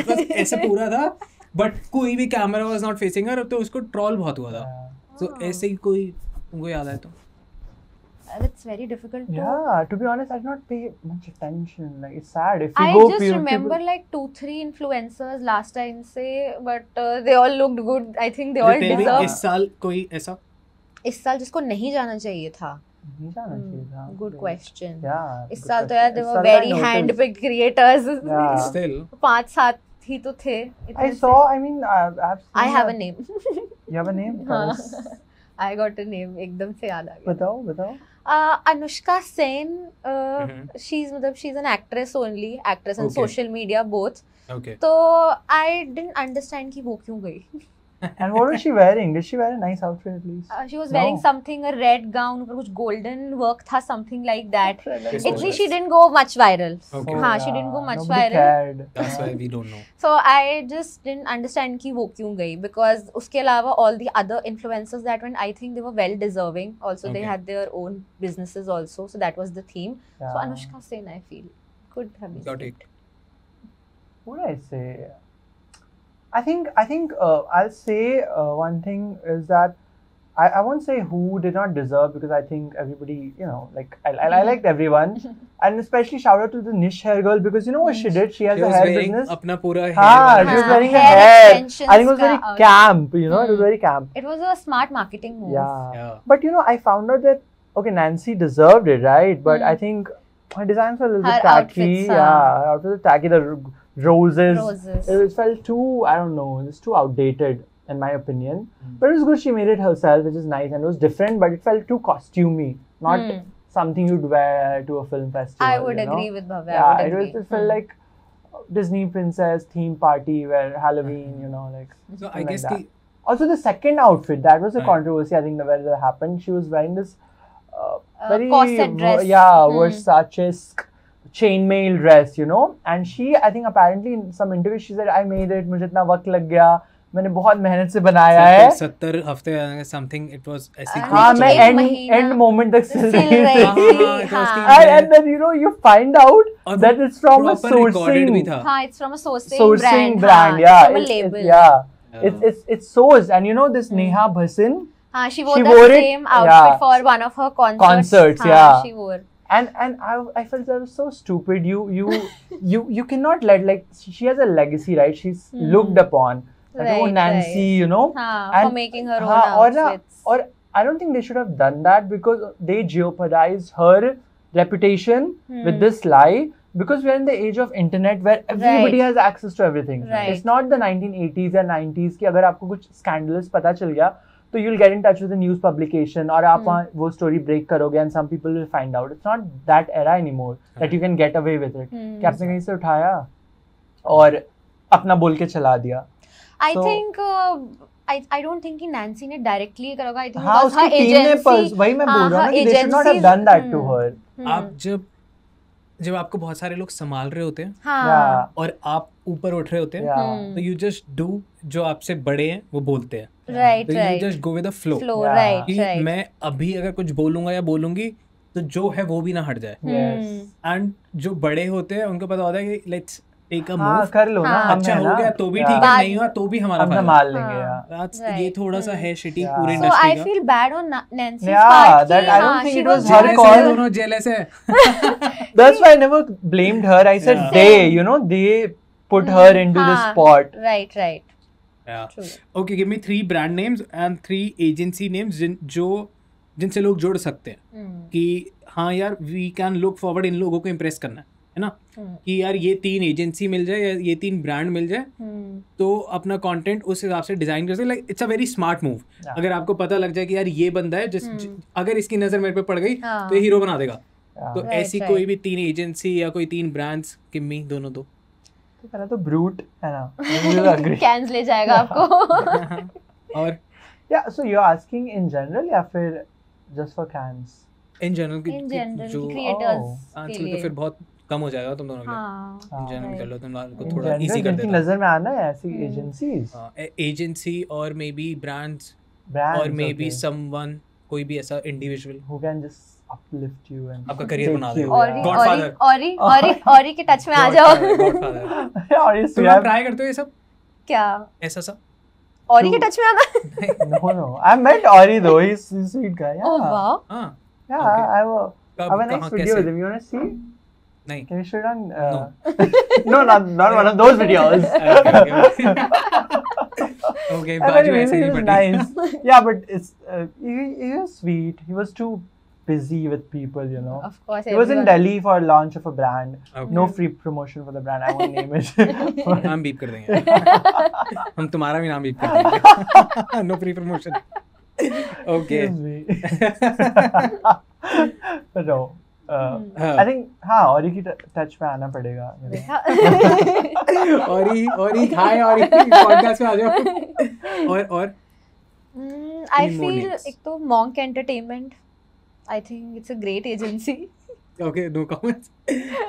it was ऐसे पूरा था, but कोई भी camera was not facing her, तो उसको ट्रॉल बहुत हुआ था. So ऐसे ही कोई तुमको याद आया तो? That's very difficult to. Yeah, to be honest, I did not pay much attention. Like, it's sad. If you I go just people- remember like 2-3 influencers last time say, but they all looked good. I think they all Tell me, deserve. इस साल कोई ऐसा? इस साल जिसको नहीं जाना चाहिए था. नहीं जाना चाहिए था. Good question. Yeah. इस good साल तो question. यार they इस were साल I very noticed. hand-picked creators. Yeah. Still. 5-7 ही तो थे. I saw. I mean, I've seen I have a that- name. You have a name? हाँ. Yes. I got a name. एकदम से याद आ गया. बताओ. Anushka Sen, she's an actress only, actress and Okay. social media both. Okay. तो I didn't understand कि वो क्यों गई. And what was she wearing? Did she wear a nice outfit at least? She was wearing No. something, a red gown, ऊपर कुछ golden work था, something like that. It's It's nice. she didn't go much viral. Okay. हाँ, she didn't go much Nobody viral. cared. That's why we don't know. So I just didn't understand कि वो क्यों गई, because उसके अलावा all the other influencers that went, I think they were well deserving. Also they Okay. had their own businesses also, so that was the theme. So Yeah. Anushka Sen, I feel, could have been. Got it. What would I say? I think I'll say one thing is that I won't say who did not deserve, because I think everybody, like I liked everyone, and especially shout out to the Nish hair girl, because you know what she did? She has She a was hair wearing business. अपना पूरा hair हाँ, वाला- she was हाँ, wearing a hair hair. extensions I think it was very का, camp. It was very camp. It was a smart marketing move. Yeah. But I found out that Nancy deserved it, right? But I think her designs were a little Her bit tacky. outfits, Yeah, her outfits were tacky. The roses. Roses. It felt too, I don't know, it's too outdated in my opinion. But it was good. She made it herself, which is nice, and it was different. But it felt too costumey, not something you'd wear to a film festival. I would agree with Bhavya. Yeah, I would agree. it felt like Disney princess theme party where Halloween, like. So I something guess like that. Also, the second outfit, that was a controversy, I think, where that happened. She was wearing this very corset dress. Versace-esque chainmail dress, and she, I think, apparently in some interview, she said, I made it, मुझे इतना वक्त लग गया, मैंने बहुत मेहनत से बनाया है. 70 हफ्ते समथिंग इट वाज ऐसी हाँ, मैं एक end महीना moment तक सिल सिल रही रही थी. थी. it was हाँ. And then you find out और that it's from a proper recorded भी sourcing था. हाँ, it's from a sourcing brand. हाँ, Yeah, from a it's- label. yeah. It's sourced, and this Neha Bhasin. हाँ, she wore She the wore it, same outfit yeah. for one of her Concerts, हाँ, yeah. she wore. And I felt that was so stupid. You cannot let she has a legacy, right? She's looked upon. Like, oh, Right, Nancy, हाँ, for making her own हाँ, outfits. or I don't think they should have done that, because they jeopardized her reputation with this lie. Because we're in the age of internet where everybody has access to everything. Right. It's not the 1980s and 90s कि अगर आपको कुछ scandalous पता चल गया तो you'll get in touch with a news publication और आप वहाँ वो story break करोगे and some people will find out. It's not that era anymore that you can get away with it. कि आपने कहीं से उठाया और अपना बोल के चला दिया. I So- think I don't think कि नैन्सी ने डायरेक्टली करा होगा. I think हाँ, because her उसकी team ने agency, वही मैं बोल रहा हूँ her ना कि they should not have agencies- done that to her. आप जब आपको बहुत सारे लोग संभाल रहे होते हैं हाँ, Yeah. और आप ऊपर उठ रहे होते हैं Yeah. तो यू जस्ट डू जो आपसे बड़े हैं वो बोलते हैं, राइट तो you right just go with the flow flow Yeah. Right कि राइट मैं अभी अगर कुछ बोलूंगा या बोलूंगी तो जो है वो भी ना हट जाए। Yes. एंड जो बड़े होते हैं उनको पता होता है कि लेट्स टेक अ हाँ मूव, कर लो ना, हाँ. हम अच्छा है हो ना, गया तो भी Yeah. ठीक है, बात- नहीं हुआ तो भी हमारा हम फायदा। संभाल लेंगे हाँ. यार. That's- Right. ये थोड़ा सा है शिटी Yeah. पूरी So इंडस्ट्री I का। feel bad on Nancy's Yeah, part that कि I don't हाँ, think she it was was her jealous call. है, दोनों जेलस है। That's why I never blamed her. I said Yeah. they, you know, they put her into this हाँ, spot. right right Yeah. true Okay, give me 3 brand names and 3 agency names जिनसे लोग जुड़ सकते हैं कि हाँ यार वी कैन लुक फॉरवर्ड इन लोगों को इम्प्रेस करना है ना, कि यार ये 3 एजेंसी मिल जाए या ये 3 ब्रांड मिल जाए तो अपना कंटेंट उस हिसाब से डिजाइन कर सकते। Like it's a very smart move. Yeah. अगर आपको पता लग जाए कि यार ये बंदा है अगर इसकी नजर मेरे पे पड़ गई हाँ. तो ये हीरो बना देगा, Yeah. तो Right, ऐसी right. कोई भी 3 एजेंसी या कोई 3 ब्रांड्स किम्मी दोनों दो। तो पहला तो ब्रूट है ना, you will agree. कैंस ले जाएगा आपको और Yeah, so you're asking in general या फिर just for cans? In general in general जो क्रिएटर्स के आजकल तो लिए फिर बहुत कम हो जाएगा तुम दोनों के लिए। हाँ इन जनरल right. कर लो तुम लोगों को In थोड़ा general, इजी कर जिनकी देता नजर में आना है ऐसी agencies, एजेंसी और मे बी ब्रांड्स brands, और मे बी okay, समवन कोई भी ऐसा individual who can just uplift you and आपका career take बना you, दे। औरी yeah. Godfather. औरी के टच में आ जाओ Yeah, or you तुम have- ट्राई करते हो ये सब क्या ऐसा सा? औरी के टच में आना No, I met Ori though. He's a sweet guy. Yeah. Oh wow हाँ Yeah, Okay. I have a कब nice कहाँ video कैसे? with him. You wanna see? नहीं Can you show it on? No, not one of those videos. Okay And बाजू anyway, ऐसे he नहीं was पड़ी। nice. Yeah, but it's he was sweet. He was too busy with people, you know. Of course He was in Delhi for a launch of a brand. Okay. No free promotion for the brand. I won't name it. नाम beep कर देंगे हम तुम्हारा भी नाम beep कर देंगे no free promotion okay Excuse me. But no. हाँ. I think हाँ Ori की touch में आना पड़ेगा. you know. और ही हाय और पॉडकास्ट में आ जाओ और I Any more feel names? एक तो monk entertainment I think it's a great agency okay no comments.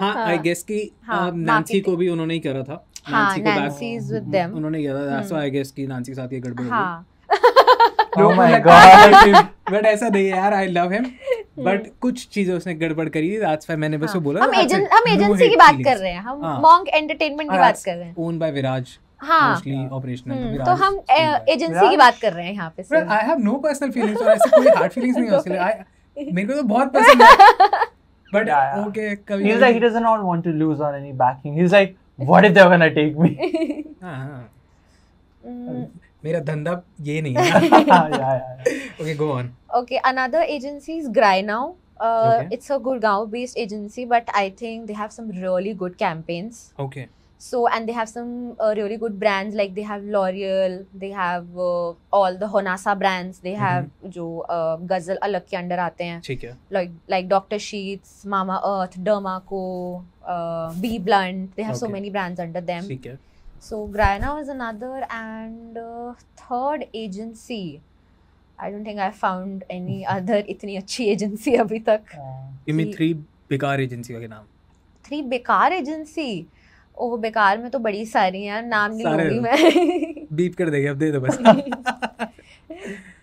हाँ आई गेस कि हाँ, नैंसी marketing. को भी उन्होंने ही करा था। हाँ Nancy को back- Nancy is with them उन्होंने किया था, दैट्स व्हाई आई गेस कि नैंसी के साथ ये गड़बड़ हो गई। हाँ Oh my God. बट ऐसा नहीं है यार, आई लव हिम बट कुछ चीजें उसने गड़बड़ करी, दैट्स व्हाई मैंने बस वो बोला हम एजेंसी की बात कर रहे हैं, हम मॉन्क एंटरटेनमेंट की बात कर रहे हैं। ओन बाय विराज हाँ मोस्टली ऑपरेशनल। तो हम एजेंसी की बात कर रहे हैं यहाँ पे सिर्फ। I have no personal feelings और ऐसे कोई हार्ड फीलिंग्स नहीं है उसके लिए। मेरे को तो बहुत पसंद है बट Yeah, yeah. ओके कभी He's like he does not want to lose on any backing. He's like, what if they're gonna take me? हाँ Mm, मेरा धंधा ये नहीं है। yeah. Okay go on. okay, another agency is Grinow. Okay. It's a Gurgaon based agency, but I think they have some really good campaigns. Okay So, and they have some really good brands, like they have L'Oreal, they have all the Honasa brands, they have जो गजल अलग के under आते हैं, ठीक है। like Dr. Sheets, Mama Earth, Dermaco, Be Blunt, they have so Okay. many brands under them. ठीक है। So Grinow is another, and third agency, I don't think I found any other इतनी अच्छी agency अभी तक. Give me 3 बेकार agency का नाम। 3 बेकार एजेंसी, ओह बेकार में तो बड़ी सारी हैं, नाम नहीं सारे लूंगी मैं। बीप कर देंगे, अब दे दो बस।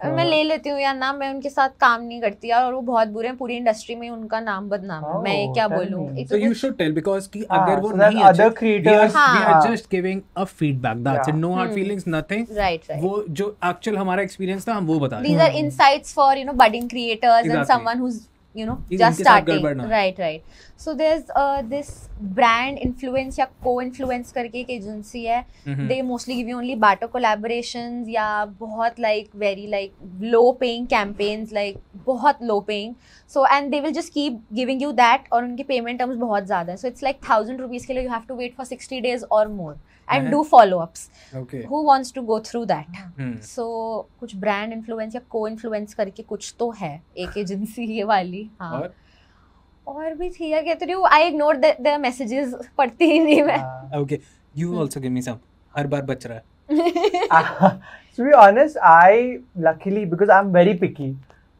मैं ले लेती हूँ यार नाम, मैं उनके साथ काम नहीं करती यार, और वो बहुत बुरे हैं, पूरी इंडस्ट्री में उनका नाम बदनाम है। मैं Oh, क्या tell बोलूँ, me. एक So तो you कुछ- should tell because कि हाँ, अगर वो so that नहीं other अच्छे, creators- we are हाँ. just giving a feedback, that's it, no hard feelings, nothing. right right वो जो एक्चुअल हमारा एक्सपीरियंस था हम वो बता रहे these are insights for budding creators and Exactly. someone who's इनके just साथ starting, गड़बड़ ना हो। right. So there's this brand influence या co-influence करके एक एजेंसी है, they mostly give you only barter collaborations या बहुत very low paying campaigns, like बहुत low paying, so and they will just keep giving you that, और उनके payment terms बहुत ज़्यादा है, so it's like 1,000 rupees के लिए you have to wait for 60 days or more and do follow-ups. Okay. Who wants to go through that? Hmm. So कुछ brand influence या co-influence करके कुछ तो है एक एजेंसी ये वाली। हाँ और भी थी यार, कहते रही हूँ I ignored the messages, पढ़ती ही नहीं मैं। Okay, you also give me some. हर बार बच रहा है। To be honest, I luckily because I'm very picky.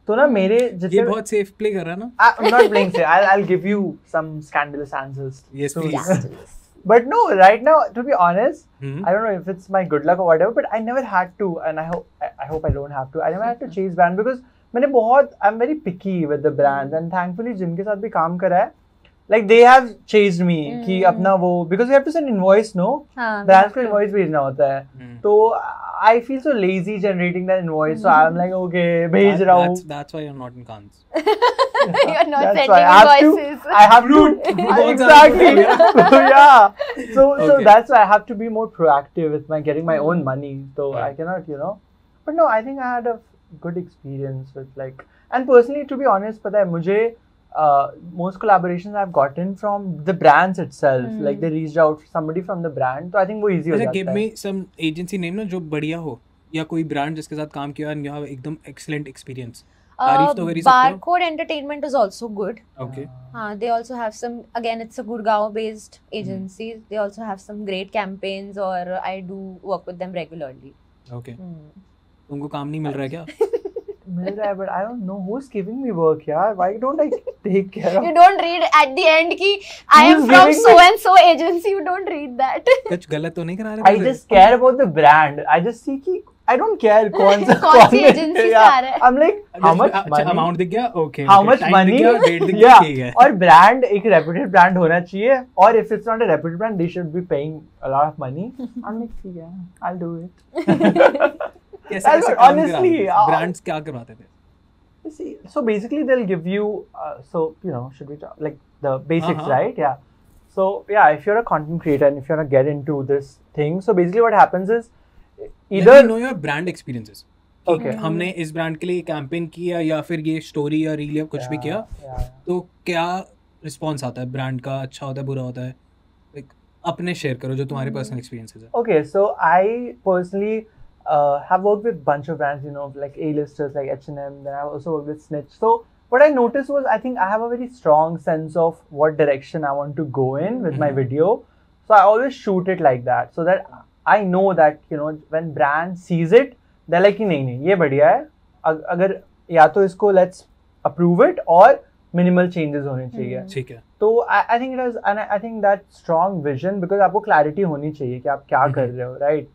तो ना मेरे ये जितने बहुत सेफ प्ले कर रहा है ना। I'm not playing safe. I'll give you some scandalous answers. Yes, So- please. But no, right now, to be honest, Hmm. I don't know if it's my good luck or whatever, but I never had to, and I hope I don't have to. I never had to chase brand because I'm very picky with the brands, and thankfully जिनके साथ भी काम करा है, like they have chased me कि अपना वो, because we have to send invoice, no? Brands को invoice भेजना होता है, तो I feel so lazy generating that invoice, so I'm like okay भेज रहा हूँ. That's why you're not in Cannes. You're not That's sending why invoices. I have to exactly. So yeah, so Okay. that's why I have to be more proactive with my getting my own money. So I Right. cannot, But no, I think I had a good experience with and personally, to be honest, पता है मुझे most collaborations I've gotten from the brands itself. Like they reached out somebody from the brand, so I think वो easy हो अच्छा, जाता give है. me some agency name ना जो बढ़िया हो, या कोई ब्रांड जिसके साथ काम किया and you have एकदम excellent experience. तारीफ तो कर ही सकते हो. Barcode Entertainment is also good. Okay. They also have some, again, it's a Gurgaon based agency. They also have some great campaigns, or I do work with them regularly. Okay. तुमको काम नहीं मिल रहा है क्या? मिल रहा है, but I don't know who's giving me work, यार. Why don't I take care of? You don't read at the end ki I am Who's from giving so me- and so agency. You don't read that. कुछ गलत तो नहीं करा रहे? I just care about the brand. I just see कि I don't care कौन सा कौन सी agency से आ रहा है? I'm like how much money? Amount दिख गया? Okay. How okay. much Time money? दिख गया? Date दिख गया? ठीक है. और brand एक reputed brand होना चाहिए. और if it's not a reputed brand, they should be paying a lot of money. I'm like ठीक है, I'll do it. कैसे कैसे काम honestly, करा? Brands क्या करवाते थे? See, so basically they'll give you should we talk like the basics, Uh-huh. right? Yeah. So yeah, if you're a content creator and if you want to get into this thing, so basically what happens is Let me know your brand experiences. Okay. हमने इस brand के लिए campaign किया या फिर ये story या reel या कुछ भी किया, तो क्या रिस्पॉन्स आता है ब्रांड का? अच्छा होता है, बुरा होता है? Like, अपने शेयर करो जो तुम्हारे पर्सनल एक्सपीरियंसेस है. Okay, so I personally have worked with bunch of brands, like A-listers like H&M. Then I've also worked with Snitch. So what I noticed was I think I have a very strong sense of what direction I want to go in with my video. So I always shoot it like that, so that I know that when brand sees it, they're like नहीं ये बढ़िया है. अगर या तो इसको let's approve it और minimal changes होने चाहिए. ठीक है. तो I think it has, and I think that strong vision, because आपको clarity होनी चाहिए कि आप क्या कर रहे हो, right?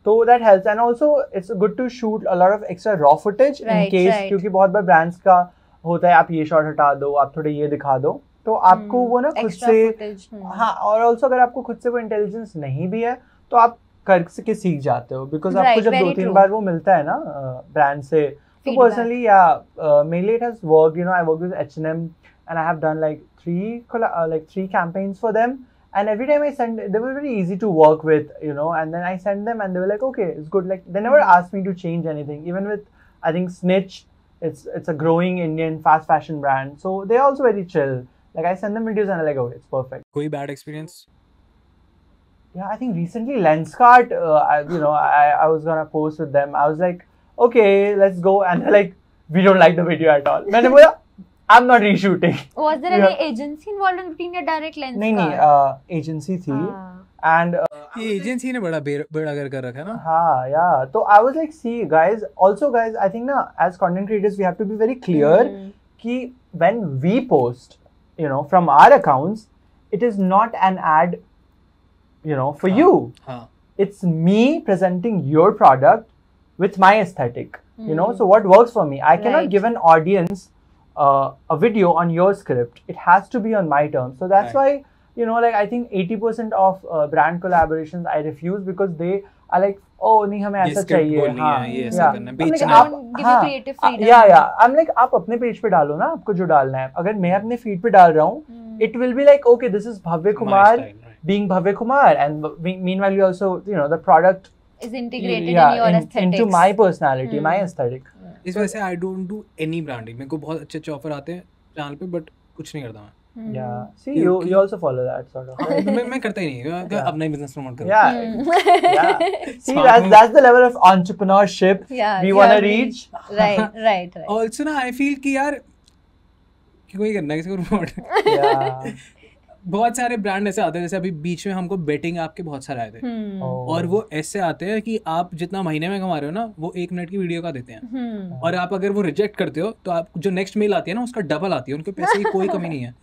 So that helps, and also it's good to shoot a lot of extra raw footage in Right, case, right. क्योंकि बहुत बार brands का होता है आप ये shot हटा दो, आप थोड़े ये दिखा दो, तो आपको वो ना खुद Extra से footage. हाँ, और also अगर आपको खुद से वो intelligence नहीं भी है तो आप करके सीख जाते हो, because Right, आपको जब very 2-3 true. बार वो मिलता है ना brand से. So Feedback. personally, yeah, mainly it has worked. I worked with H&M and I have done like three campaigns for them. And every time I send, they were very easy to work with, and then I send them and they were like, okay, it's good. Like they never asked me to change anything. Even with, I think Snitch, it's a growing Indian fast fashion brand. So they're also very chill. Like I send them videos and I'm like, oh, it's perfect. कोई bad experience? Yeah, I think recently Lenskart, I was gonna post with them. I was like, okay, let's go. And they're like, we don't like the video at all. मैंने बोला, I'm not reshooting. Was there any agency involved in between your direct lens? नहीं, agency थी. And ये agency ने बड़ा बड़ा कर रखा है ना. हाँ, yeah. So I was like, see, guys. Also, guys, I think na, as content creators, we have to be very clear कि when we post, from our accounts, it is not an ad, for you. हाँ. It's me presenting your product with my aesthetic. So what works for me? I cannot Right. give an audience a video on your script. It has to be on my terms. So that's why, I think 80% of brand collaborations I refuse, because they are like, oh, नहीं हमें ऐसा चाहिए. हाँ, ये ऐसा करना है, I'm like, बेचना आप, Don't give you creative freedom. yeah. I'm like, आप अपने पेज पे डालो ना, आपको जो डालना है. अगर मैं अपने फीड पे डाल रहा हूँ, it will be like, okay, this is Bhavya Kumar style, right. being Bhavya Kumar, and meanwhile you also, the product Is integrated in your aesthetics. into my personality, my aesthetic. इस वजह से I don't do any branding. मेरे को बहुत अच्छे अच्छे offer आते हैं चैनल पे, बट कुछ नहीं करता मैं. Yeah. See, you also follow that sort of. Right? मैं करता ही नहीं. अपना ही बिजनेस प्रमोट करता. Yeah. See, Smart that's the level of entrepreneurship Yeah, we you want to have reach. Right. Also ना आई फील कि यार कि कोई करना है किसी को प्रमोट. Yeah. बहुत सारे ब्रांड ऐसे आते हैं, जैसे अभी बीच में हमको बेटिंग ऐप के बहुत सारे आए थे, और वो ऐसे आते हैं कि आप जितना महीने में कमा रहे हो ना, वो 1 मिनट की वीडियो का देते हैं, और आप अगर वो रिजेक्ट करते हो तो आप जो नेक्स्ट मेल आती है ना, उसका डबल आती है. उनके पैसे की कोई कमी नहीं है.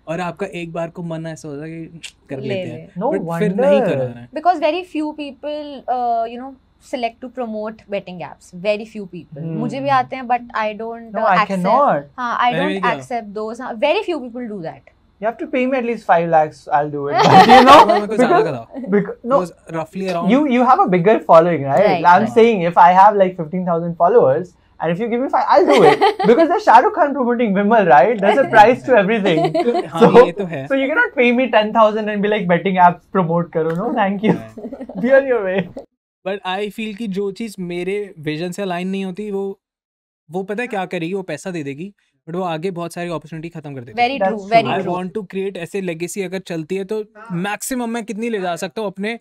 और आपका एक बार को मन ऐसा होता है कि कर ले लेते ले। हैं, No बट फिर नहीं wonder. करा है। Because very few people select to promote betting apps. Very few people. मुझे भी आते हैं, but I don't No, I accept. cannot. हाँ, I मैंने भी don't किया। accept those. हाँ, very few people do that. You have to pay me at least 5 lakhs. I'll do it. But, you know, मेरे को ज़्यादा because, करा। because no, roughly around you have a bigger following, right? Right, I'm right. saying if I have like 15,000 followers, and if you give me 5, I'll do it because there's Shah Rukh Khan promoting Vimal, right? There's a price to everything. हाँ, ये तो है। So you cannot pay me 10,000 and be like betting apps promote karo. No, thank you. Be on your way. But I feel कि जो चीज़ मेरे vision से align नहीं होती वो पता है क्या करेगी, वो पैसा दे देगी बट वो आगे बहुत सारी अपॉर्चुनिटी खत्म कर देती है। Very That's true. true. Very I true. Want to create ऐसे लेगेसी, अगर चलती है तो मैक्सिमम मैं कितनी ले जा सकता हूँ अपने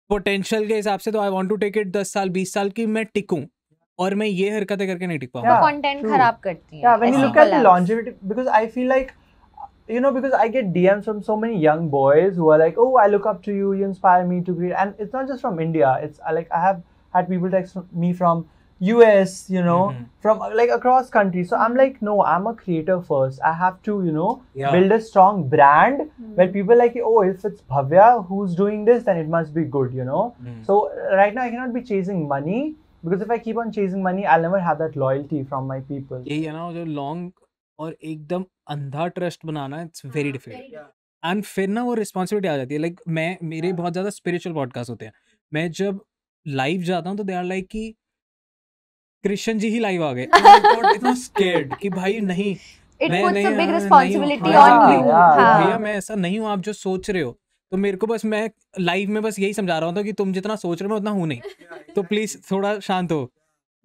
पोटेंशियल के हिसाब से, तो I want to take it 10 साल 20 साल की मैं टिकूं, और मैं ये हरकतें करके नहीं टिक पाऊंगा। Yeah, Content true. खराब करती है। Yeah, when you ऐसी look at the collabs. longevity, because I feel like, because I get DMs from so many young boys who are like, oh, I look up to you, you inspire me to create. And it's not just from India. It's like I have had people text me from US, from like across countries. So I'm like, no, I'm a creator first. I have to, Yeah. build a strong brand where people are like, oh, if it's Bhavya who's doing this, then it must be good, So right now I cannot be chasing money. Because if I keep on chasing money, I'll never have that loyalty from my people. यही है ना, जो long और एकदम अंधा trust banana, it's very difficult. And फिर ना वो रिस्पॉन्सिबिलिटी आ जाती है। लाइक मेरे बहुत ज़्यादा स्पिरिचुअल पॉडकास्ट होते हैं, मैं जब लाइव जाता हूँ तो दे आर लाइक कि कृष्ण जी ही लाइव आ गए, इतना स्केर्ड कि भाई नहीं, It मैं puts नहीं, a big नहीं responsibility हूँ, on you. yeah, हाँ. भैया मैं ऐसा नहीं हूँ, आप जो सोच रहे हो। तो मेरे को बस, मैं लाइव में बस यही समझा रहा हूँ कि तुम जितना सोच रहे हो मैं उतना हूँ नहीं, तो प्लीज थोड़ा शांत हो,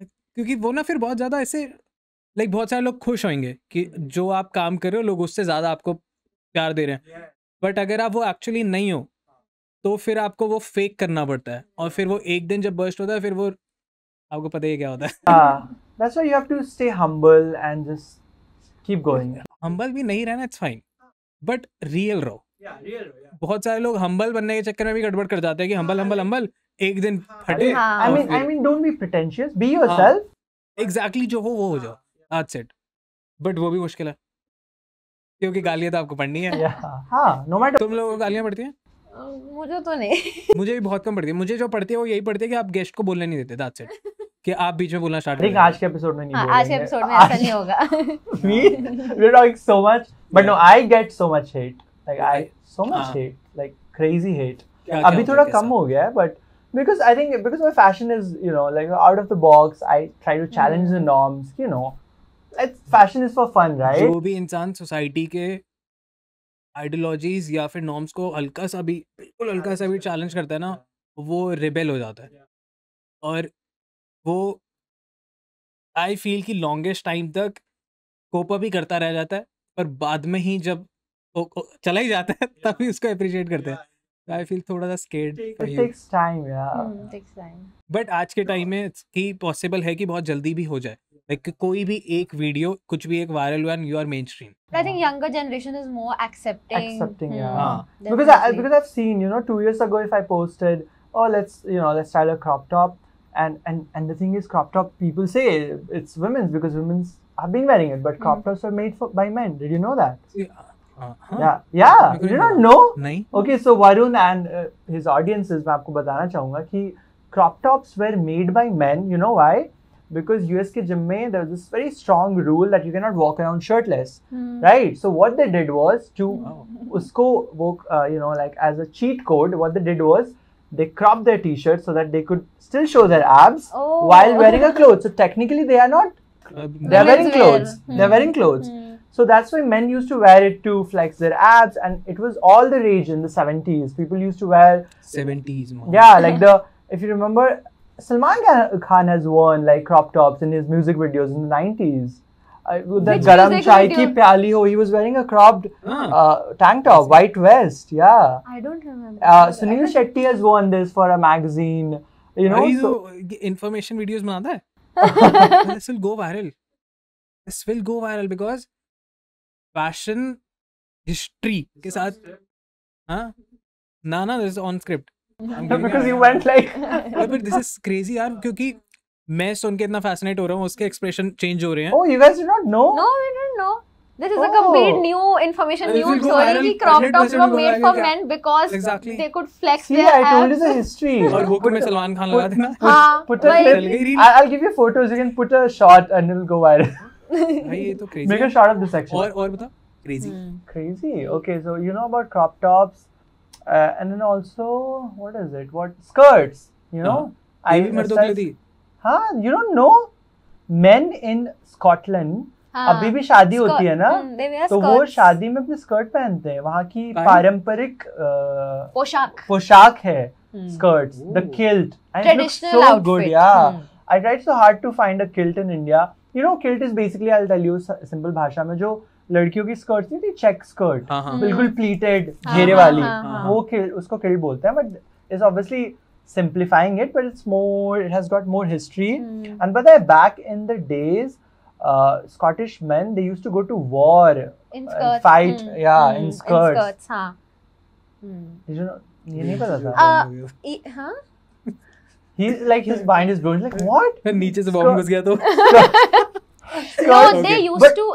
क्योंकि वो ना फिर बहुत ज़्यादा ऐसे लाइक बहुत सारे लोग खुश होंगे कि जो आप काम कर रहे हो लोग उससे ज़्यादा आपको प्यार दे रहे हैं, बट अगर आप वो एक्चुअली नहीं हो तो फिर आपको वो फेक करना पड़ता है, और फिर वो एक दिन जब बर्स्ट होता है फिर वो आपको पता ही क्या होता है। That's why you have to stay humble and just keep going. Humble भी नहीं रहना, इट्स फाइन, बट रियल रहो। बहुत सारे लोग हम्बल बनने के चक्कर में भी गड़बड़ कर जाते हैं कि हम्बल एक दिन फटे। हाँ। I mean, don't be pretentious. Be yourself. Exactly जो हो वो हो जाओ, that's it। बट वो भी मुश्किल है क्योंकि गालियां तो आपको पढ़नी है। Yeah. हाँ, no matter. तुम लोगों को गालियां पड़ती हैं? मुझे तो नहीं। मुझे भी बहुत कम पड़ती है। मुझे जो पड़ती है वो यही पड़ती है कि आप गेस्ट को बोलने नहीं देते, that's it, कि आप बीच में बोलना स्टार्ट I think आज के एपिसोड में नहीं हाँ, बोलेंगे। आज के एपिसोड में ऐसा नहीं होगा। We're talking so much, but no, I get so much hate. Like so much हाँ। hate, like crazy hate. क्या अभी होता थोड़ा है, कम कैसा? हो गया है, but because I think because my fashion is like out of the box, I try to challenge the norms. Fashion is for fun, right? जो भी इंसान सोसाइटी के आइडियोलॉजीज या फिर नॉर्म्स को बिल्कुल हल्का सा भी चैलेंज करता है ना, वो रिबेल हो जाता है, और वो आई फील कि लॉन्गेस्ट टाइम तक कोप अप ही करता रह जाता है, पर बाद में ही जब वो चला ही जाता है तभी उसको अप्रिशिएट करते हैं। आई फील थोड़ा सा scared It takes time, yeah. Takes time. But आज के टाइम में कि पॉसिबल है कि बहुत जल्दी भी हो जाए, लाइक कोई भी एक वीडियो कुछ भी एक वायरल हुआ and you are mainstream. I think younger generation is more accepting. Yeah. हाँ। Because Definitely. I've seen 2 years ago if I posted, oh let's style a crop top, and the thing is crop top people say it's women's because women's have been wearing it, but crop tops are made by men. Did you know that? हाँ, Yeah. मेरे को You नहीं don't पता। know? नहीं, Okay, so Varun and his audiences, मैं आपको बताना चाहूँगा कि crop tops were made by men. You know why? Because US के gym में there was this very strong rule that you cannot walk around shirtless, right? So what they did was to उसको वो like as a cheat code, what they did was they cropped their t-shirts so that they could still show their abs Oh. while wearing a clothes. So technically they are not. They are Women's wearing wear. clothes. They are wearing clothes. So that's why men used to wear it to flex their abs, and it was all the rage in the 70s. People used to wear, 70s में। yeah, like if you remember, Salman Khan has worn like crop tops in his music videos in the 90s. With the Which Garam music Chai video? Ki Pyali Ho, he was wearing a cropped हाँ, tank top, white vest, yeah. I don't remember. Sunil Shetty has worn this for a magazine, भाई so, जो information videos बनाता है this will go viral because fashion history के साथ, हाँ ना this is on script because you went like, but this is crazy यार, क्योंकि मैं सुन के इतना फैसिनेट हो रहा हूँ, उसके एक्सप्रेशन चेंज हो रहे हैं। oh, you guys did not know? No, we don't know. This is a complete new information, And it new will go story. viral. कि crop 100% tops were will go made viral, for क्या? men because Exactly. they could flex See, their I told you abs. the history. और hook में सलमान खान लगा देना हाँ, Put a वही। clip. चल गई reel. I'll give you photos. You can put a shot and it'll go viral. भाई ये तो crazy Make है। a shot of this section. और बता crazy Crazy. Okay, so you know about crop tops, and then also what is it? What skirts? You know, ये भी मर्दों के लिए थी हाँ, you don't know? Men in Scotland हाँ, अभी भी शादी skirt. होती है ना, They wear तो वो skirts. शादी में अपने स्कर्ट पहनते हैं. वहाँ की Fine. पारंपरिक पोशाक. पोशाक है skirts, the kilt, and it looks Traditional so outfit. good. Yeah, I tried so hard to find a kilt in India. You know, kilt is basically, I'll tell you simple भाषा में, जो लड़कियों की skirts नहीं थी, check skirt, हाँ हाँ बिल्कुल प्लीटेड हाँ, घेरे हाँ, वाली, हाँ, हाँ. वो किल्ट, उसको किल्ट बोलते हैं. But it's obviously simplifying it, but it's more, it has got more history. And but back in the days, Scottish men, they used to go to war, In skirts. fight, yeah, in In skirts. skirts, हाँ. Did you know? ये नहीं पता था. हाँ? He's like, his mind is blown. He's like, what? फिर नीचे से bomb घुस गया तो No, Skirt.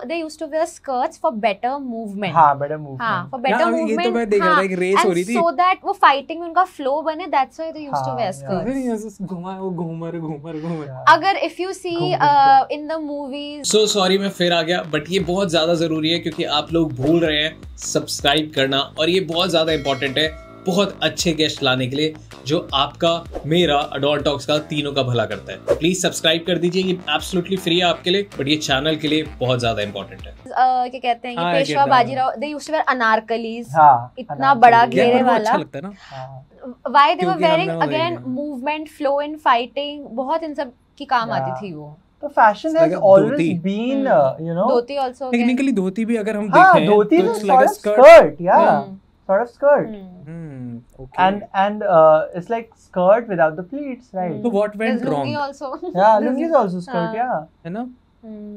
they used to wear skirts for better movement. हाँ, better movement. हाँ, for better हाँ, ये movement. तो मैं देख रहा था, एक race हो रही थी. And so that वो fighting में उनका flow बने, that's why they used to हाँ, wear yeah. skirts. फिर यहाँ से घुमा वो घूमर Yeah. अगर if you see घूम in the movies, so sorry मैं फिर आ गया, बट ये बहुत ज्यादा जरूरी है क्योंकि आप लोग भूल रहे हैं सब्सक्राइब करना, और ये बहुत ज्यादा इंपॉर्टेंट है बहुत अच्छे गेस्ट लाने के लिए जो आपका, मेरा, अडॉल्ट टॉक्स का, तीनों का भला करता है. प्लीज सब्सक्राइब कर दीजिए, ये एब्सोल्युटली फ्री है आपके लिए, बट ये चैनल के लिए बहुत ज्यादा इंपॉर्टेंट है. क्या कहते हैं, हाँ, ये I Peshwa get that. Bajirao, they used to wear anarkalis. हाँ, इतना अनारकली. बड़ा यार, घेरे पर वो वाला. अच्छा लगता है ना. हाँ. Why they were क्योंकि हमने wearing वो again देखा. movement, flow in fighting, बहुत इन सब की काम Yeah. आती थी वो. तो fashion It's has like a always dhoti. been, you know. Dhoti also. again. Technically dhoti भी अगर हम हाँ, देखें dhoti तो is it's sort like of a skirt. skirt. Yeah, Hmm. sort of skirt. Okay. And it's like skirt without the pleats, right? So what went There's wrong? lungi also. Yeah, lungi is also skirt. हाँ. Yeah. है ना?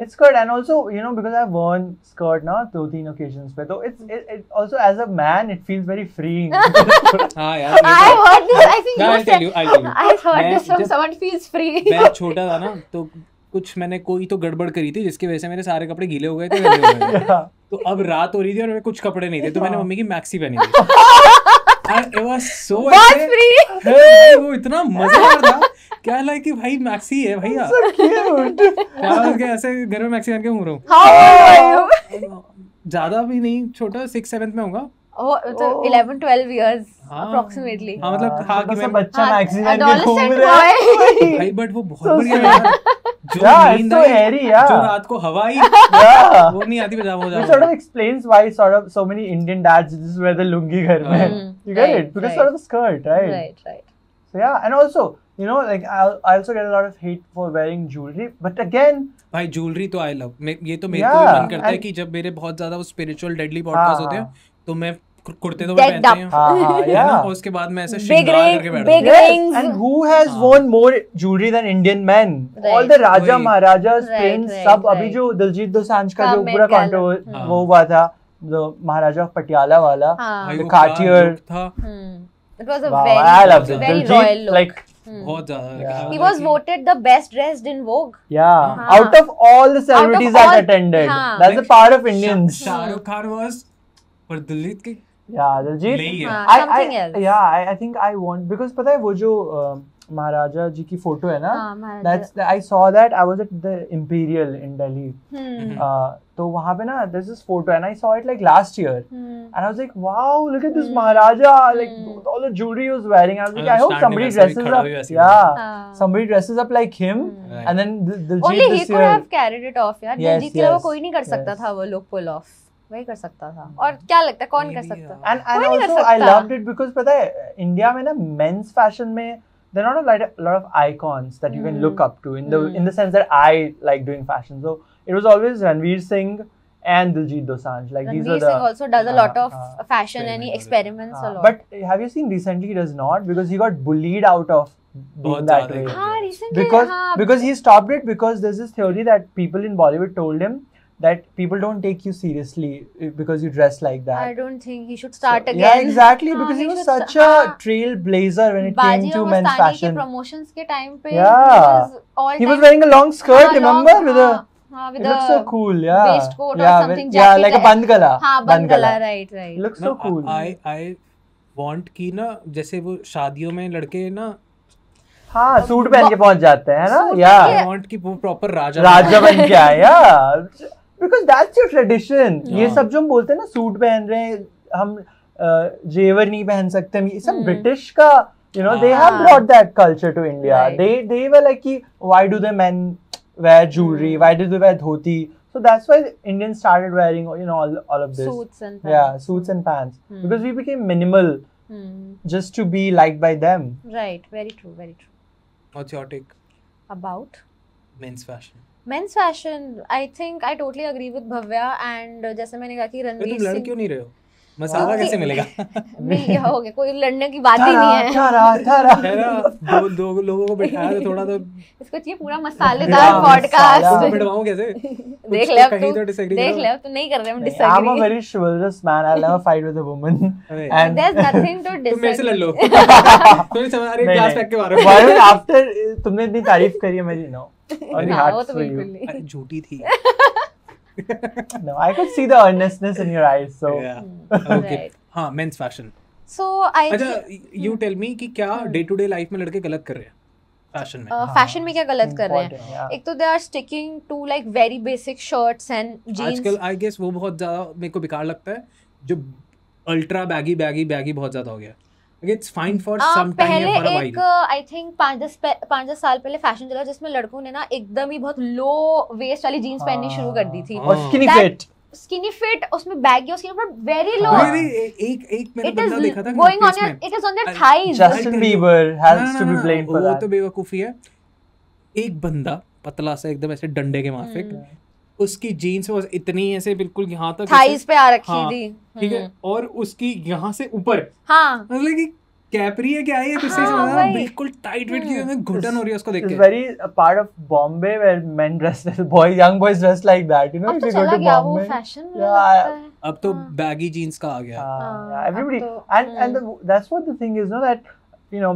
It's skirt, and also, you know, because I've worn skirt now 2-3 occasions पे, तो it also, as a man, it feels very freeing. हाँ यार. I heard this. I think Yeah, you I'll tell you. said. I'll tell you. I heard मैं this from जब- someone feels free. मैं छोटा था ना, तो कुछ मैंने कोई तो गड़बड़ करी थी जिसकी वजह से मेरे सारे कपड़े गीले हो गए थे, गंदे हो गए थे. Yeah. तो अब रात हो रही थी और मेरे कुछ कपड़े नहीं थे, तो मैंने मम्मी की मैक्सी पहनी थी. And it was so बहुत अच्छे. free. भाई वो इतना मजेदार था. क्या लगा कि भाई मैक्सी है भैया. Cute. क्या लगा कि ऐसे घर में मैक्सी पहन के घूम रहा हूँ. How old were you? ज्यादा भी नहीं, छोटा 6-7th में होगा. Oh, so 11-12 years हाँ. approximately. हाँ मतलब हाँ कि बस मैं बच्चा हाँ, मैक्सी पहन के घूम adolescent रहा है. boy. भाई बट वो बहुत So बढ़िया sad. है. जो Yeah, it's नींद so आई, hairy, yeah. जो रात को हवा आई, Yeah. वो नहीं आती, बजा वो Which sort of explains why sort of so many Indian dads just wear the lungi घर में. You get Right, it? Because right. sort of a skirt, right? Right. So yeah, and also, you know, like I also get a lot of hate for wearing jewelry, but again, भाई jewellery तो I love. ये तो मेरे को Yeah, भी मन करता है and- कि जब मेरे बहुत ज्यादा वो स्पिरिचुअल डेडली पॉडकास्ट होते हैं तो मैं कुर्ते तो मैं Decked पहनते up. हैं, हाँ, है ना, yeah. और उसके बाद मैं ऐसे Big श्रृंगार ring, करके बैठता big हूँ. Yes, rings. and who has worn more jewelry than Indian men? Right. All the Raja वही. Maharajas, Right, prince, right, सब अभी right. जो दिलजीत दोसांझ का हाँ, जो Met पूरा Gala. कॉन्ट्रोवर्सी वो हुआ था, जो महाराजा ऑफ पटियाला वाला, हाँ. भाई the वो क्या Cartier. look था, It was a Wow, very, I loved it. very Diljit, royal look. like, बहुत ज्यादा. Yeah. He was voted the best dressed in Vogue. yeah, हाँ. out of all the celebrities all- that attended, हाँ. that's the power of Indians. Shahrukh Khan was पर दिल्ली की Yeah, Diljit. नहीं है. हाँ. Something else. I think I want, because पता है वो जो महाराजा जी की फोटो है ना, हाँ, महाराजा. I saw that. I was at the Imperial in Delhi. Hmm. तो वहाँ पे ना there's this photo and I saw it like last year Hmm. and I was like, wow, look at this Maharaja, like all the jewelry he was wearing. I was like, I hope somebody Standing dresses वैसे up. भी खड़ा भी वैसे Yeah, हाँ. somebody dresses up like him Right. and then Diljit Only he this could year. have carried it off यार. Yes, Diljit के अलावा yes, कोई नहीं कर सकता yes. था वो look pull off. वही कर सकता था. और क्या लगता है कौन कर Maybe, सकता? yeah. And कोई नहीं कर also I सकता. loved it because पता है इंडिया में ना men's fashion में there are not a lot of icons that you can look up to in the sense that I like doing fashion. So it was always Ranveer Singh and Diljit Dosanjh. Like these are Ranveer the. Singh also does a lot of fashion and he experiment experiments a lot. But have you seen recently? He does not, because he got bullied out of being बहुत that ज़्यादा way. हाँ recently Because हाँ. because he stopped it because there's this theory that people in Bollywood told him that people don't take you seriously because you dress like that. I don't think he should start again. Yeah, exactly, हाँ, because he was should such sta- a हाँ. trailblazer when it बाजी came to और men's मस्तानी के fashion. promotions के time पे Yeah. he was all He was time- wearing a long skirt, हाँ, remember, long- with a हाँ, with It looks a so cool, yeah. waistcoat or Yeah, something, yeah, jacket like a है. band gala. हाँ, band gala, right. It looks No, so cool. I want कि ना जैसे वो शादियों में लड़के ना हाँ, सूट पहन के पहुंच जाते हैं ना, सूट yeah. पहन I want कि वो proper राजा बन के आए, yeah. Because that's your tradition. ये हाँ. सब जो हम बोलते हैं ना, सूट पहन रहे हैं, हम जेवर नहीं पहन सकते, ये सब ब्रिटिश का, they have brought that culture to India. Right. They were like, why do the men wear jewelry? Why do they wear dhoti? So that's why Indians started wearing, all of this. Suits and pants. Yeah, suits and pants. Because we became minimal just to be liked by them. Right, very true, very true. What's your take? About Men's fashion. men's fashion, I think I totally agree with Bhavya. And जैसे मैंने कहा कि रणवीर तुम लड़ सिंह क्यों नहीं रहे हो? मसाला कैसे मिलेगा? मिल गया, हो गया, कोई लड़ने की बात ही नहीं है. है ना, दो लोगों को बिठाया तो थोड़ा तो इसको चाहिए पूरा मसालेदार पॉडकास्ट. बिठवाऊं कैसे? देख ले अब कहीं तू, तो disagree देख करो. ले अब तू नहीं कर रहे हम I'm a disagree. very chivalrous man. I'll never fight with a woman. And There's nothing to तुम मेरे से लड़ disagree. लो. तुम्हें समझ आ रही है नहीं, क्लास नहीं. पैक के बारे में. Why don't after तुमने इतनी तारीफ करी है मेरी, no. Very हाँ, वो hard तो for you. बिल्कुल नहीं. अरे झूठी थी. No, I could see the earnestness in your eyes. So Yeah. Okay. Right. हाँ, men's fashion. So I अच्छा, you tell me कि क्या डे टू डे लाइफ में लड़के गलत कर रहे हैं फैशन में? फैशन में क्या गलत कर रहे Important, हैं? yeah. एक तो they are sticking to like very basic shirts and jeans. आजकल आई गेस वो बहुत ज्यादा मेरे को बेकार लगता है जो अल्ट्रा बैगी बहुत ज्यादा हो गया. It's fine for some time पहले फॉर अ एक व्हाइल. आई थिंक 5-10 साल पहले फैशन चला जिसमें लड़कों ने ना एकदम ही बहुत लो वेस्ट वाली जीन्स पहननी शुरू कर दी थी. और skinny That- fit. Skinny fit, उसमें बैगी, उसके ऊपर वेरी लो. एक मैंने It is बंदा देखा था going on marketplace your, में. it is on their I- thighs. Justin Bieber has to be blamed for वो that. तो बेवकूफी है. एक बंदा पतला सा एकदम ऐसे डंडे के माफिक, उसकी जीन्स was इतनी ऐसे बिल्कुल यहाँ तक थाइज पे आ रखी हाँ, थी. ठीक है, और उसकी यहाँ से ऊपर हाँ, मतलब कि कैपरी है क्या है ये, किससे हाँ, समझा, वही. बिल्कुल टाइट फिट की मैं घुटन हो रही है उसको देख It's के. very a part of Bombay where men dress, young boys dress like that. You know, अब if तो you go चला to गया वो Bombay. फैशन. Yeah, अब तो बैगी जीन्स का आ गया. yeah, everybody, अब तो, and that's what the thing is, no, that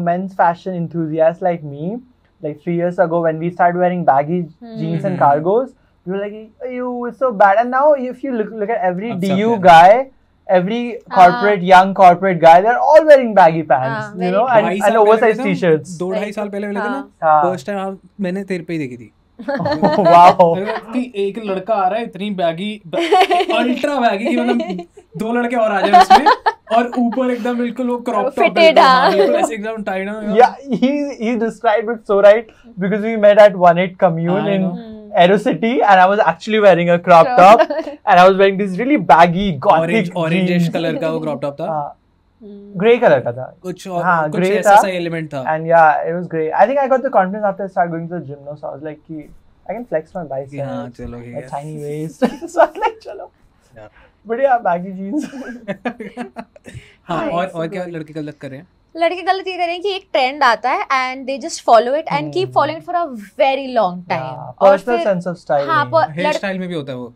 men's fashion enthusiasts like me, like 3 years ago when we started wearing baggy jeans and cargos, we were like, "Ew, it's so bad." And now, if you look at every अब सब DU पहन. guy, every young corporate guy, they're all wearing baggy pants, very and, ढाई and साल oversized पहले t-shirts. 2-2.5 साल पहले मिले थे ना, हाँ. फर्स्ट टाइम मैंने तेरे पे ही देखी थी. Wow. कि एक लड़का आ रहा है इतनी बैगी अल्ट्रा बैगी की, मतलब 2 लड़के और आ जाए उसमें, और ऊपर एकदम बिल्कुल वो क्रॉप टॉप Fitted, हाँ. ऐसे एकदम टाइट ना. Yeah, he described it so right, because we met at 18 Commune I in know. Aerocity, and I was actually wearing a crop top, and I was wearing this really baggy gothic orangish jeans. Colour का वो crop top था. हाँ, grey color का था. कुछ और हाँ, कुछ grey ऐसा था. सा एलिमेंट था. And yeah, it was great. I think I got the confidence after I started going to the gym. No, so I was like, I can flex my biceps, हाँ, चलो ठीक my है. tiny waist. So I was like, chalo. Yeah. But yeah, baggy jeans. हाँ, Nice, और क्या good. लड़के गलत कर रहे हैं? लड़के गलत ये करें कि एक ट्रेंड आता है and they just follow it and keep following it for a very long Yeah, time. personal sense of style. हाँ, नहीं है. हेयर स्टाइल में भी होता है वो.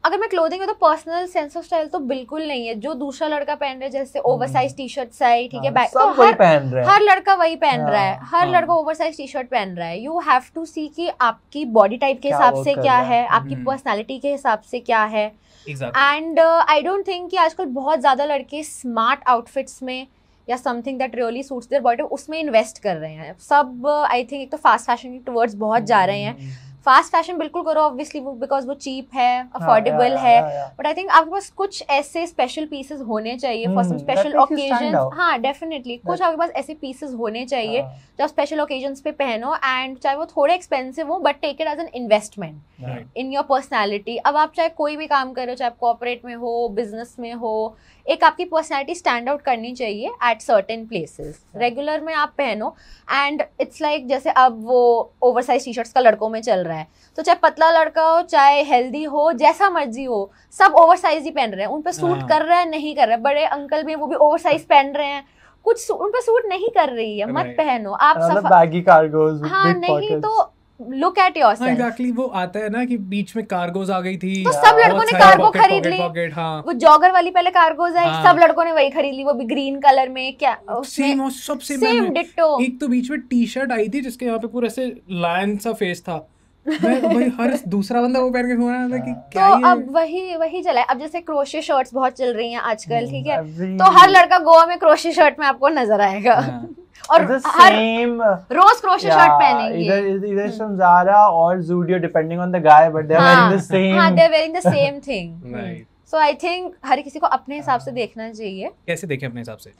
अगर मैं क्लोथिंग में तो पर्सनल सेंस ऑफ स्टाइल तो बिल्कुल नहीं है. जो दूसरा लड़का पहन रहा है, जैसे ओवरसाइज टी शर्ट है, ठीक है, हाँ, बैक, सब तो वही पहन रहे हैं. हर लड़का वही पहन रहा है. हर हाँ. लड़का ओवरसाइज टी शर्ट पहन रहा है. यू हैव टू सी कि आपकी बॉडी टाइप के क्या हिसाब work से कर क्या रहा है, है. आपकी पर्सनालिटी के हिसाब से क्या है. Exactly. And I don't think कि आजकल बहुत ज्यादा लड़के स्मार्ट आउटफिट्स में या something that really suits their body उसमें इन्वेस्ट कर रहे हैं. सब आई थिंक एक तो फास्ट फैशन के टुवर्ड्स बहुत जा रहे हैं. फास्ट फैशन बिल्कुल करो ऑब्वियसली, वो बिकॉज वो चीप है, अफोर्डेबल है. बट आई थिंक आपके पास कुछ ऐसे स्पेशल पीसेस होने चाहिए for some that special makes you stand occasion. out. हाँ, डेफिनेटली कुछ आपके पास ऐसे पीसेस होने चाहिए जो आप स्पेशल ओकेजन्स पे पहनो, एंड चाहे वो थोड़े एक्सपेंसिव हो but take it as an investment Right. In your personality. अब आप चाहे कोई भी काम कर रहे हो, चाहे आप कॉर्पोरेट में हो, बिजनेस में हो, एक आपकी पर्सनैलिटी स्टैंड आउट करनी चाहिए एट सर्टेन प्लेसेस. रेगुलर में आप पहनो एंड इट्स लाइक जैसे अब वो ओवरसाइज टी शर्ट्स का लड़कों में चल रहा है, तो चाहे पतला लड़का हो, चाहे हेल्दी हो, जैसा मर्जी हो, सब ओवरसाइज ही पहन रहे हैं. उन पे सूट हाँ. कर रहा है, नहीं कर रहा है. बड़े अंकल भी हैं, वो भी ओवरसाइज पहन रहे हैं. कुछ उन पे सूट नहीं कर रही है, मत Right. पहनो आप. baggy cargos with हाँ, big नहीं pockets. तो लुक एट योरसेल्फ. एग्जैक्टली वो आता है ना कि बीच में कार्गोज आ गई थी, तो सब लड़कों ने कार्गो खरीद ली. पॉकेट. हाँ, वो जॉगर वाली पहले कार्गोज आई, हाँ. सब लड़कों ने वही खरीद ली, वो भी ग्रीन कलर में. क्या सेम सब सेम सेम डिट्टो. एक तो बीच में टी शर्ट आई थी जिसके यहाँ पे पूरा ऐसे लायन सा फेस था, भाई हर दूसरा बंदा वो पहन के घूम रहा था कि क्या तो ये अब वही चला है। अब जैसे क्रोशे शर्ट्स बहुत चल रही हैं आजकल, ठीक है, Every- तो हर लड़का गोवा में क्रोशे शर्ट में आपको नजर आएगा। हाँ। और the हर same रोज क्रोशे शर्ट पहनेंगे। either from Zara or Zudio depending on the guy, but they're wearing the same. हाँ, they're wearing the same thing. Right. So I think हर किसी को अपने हिसाब से देखना चाहिए। कैसे देखें अपने हिसाब से?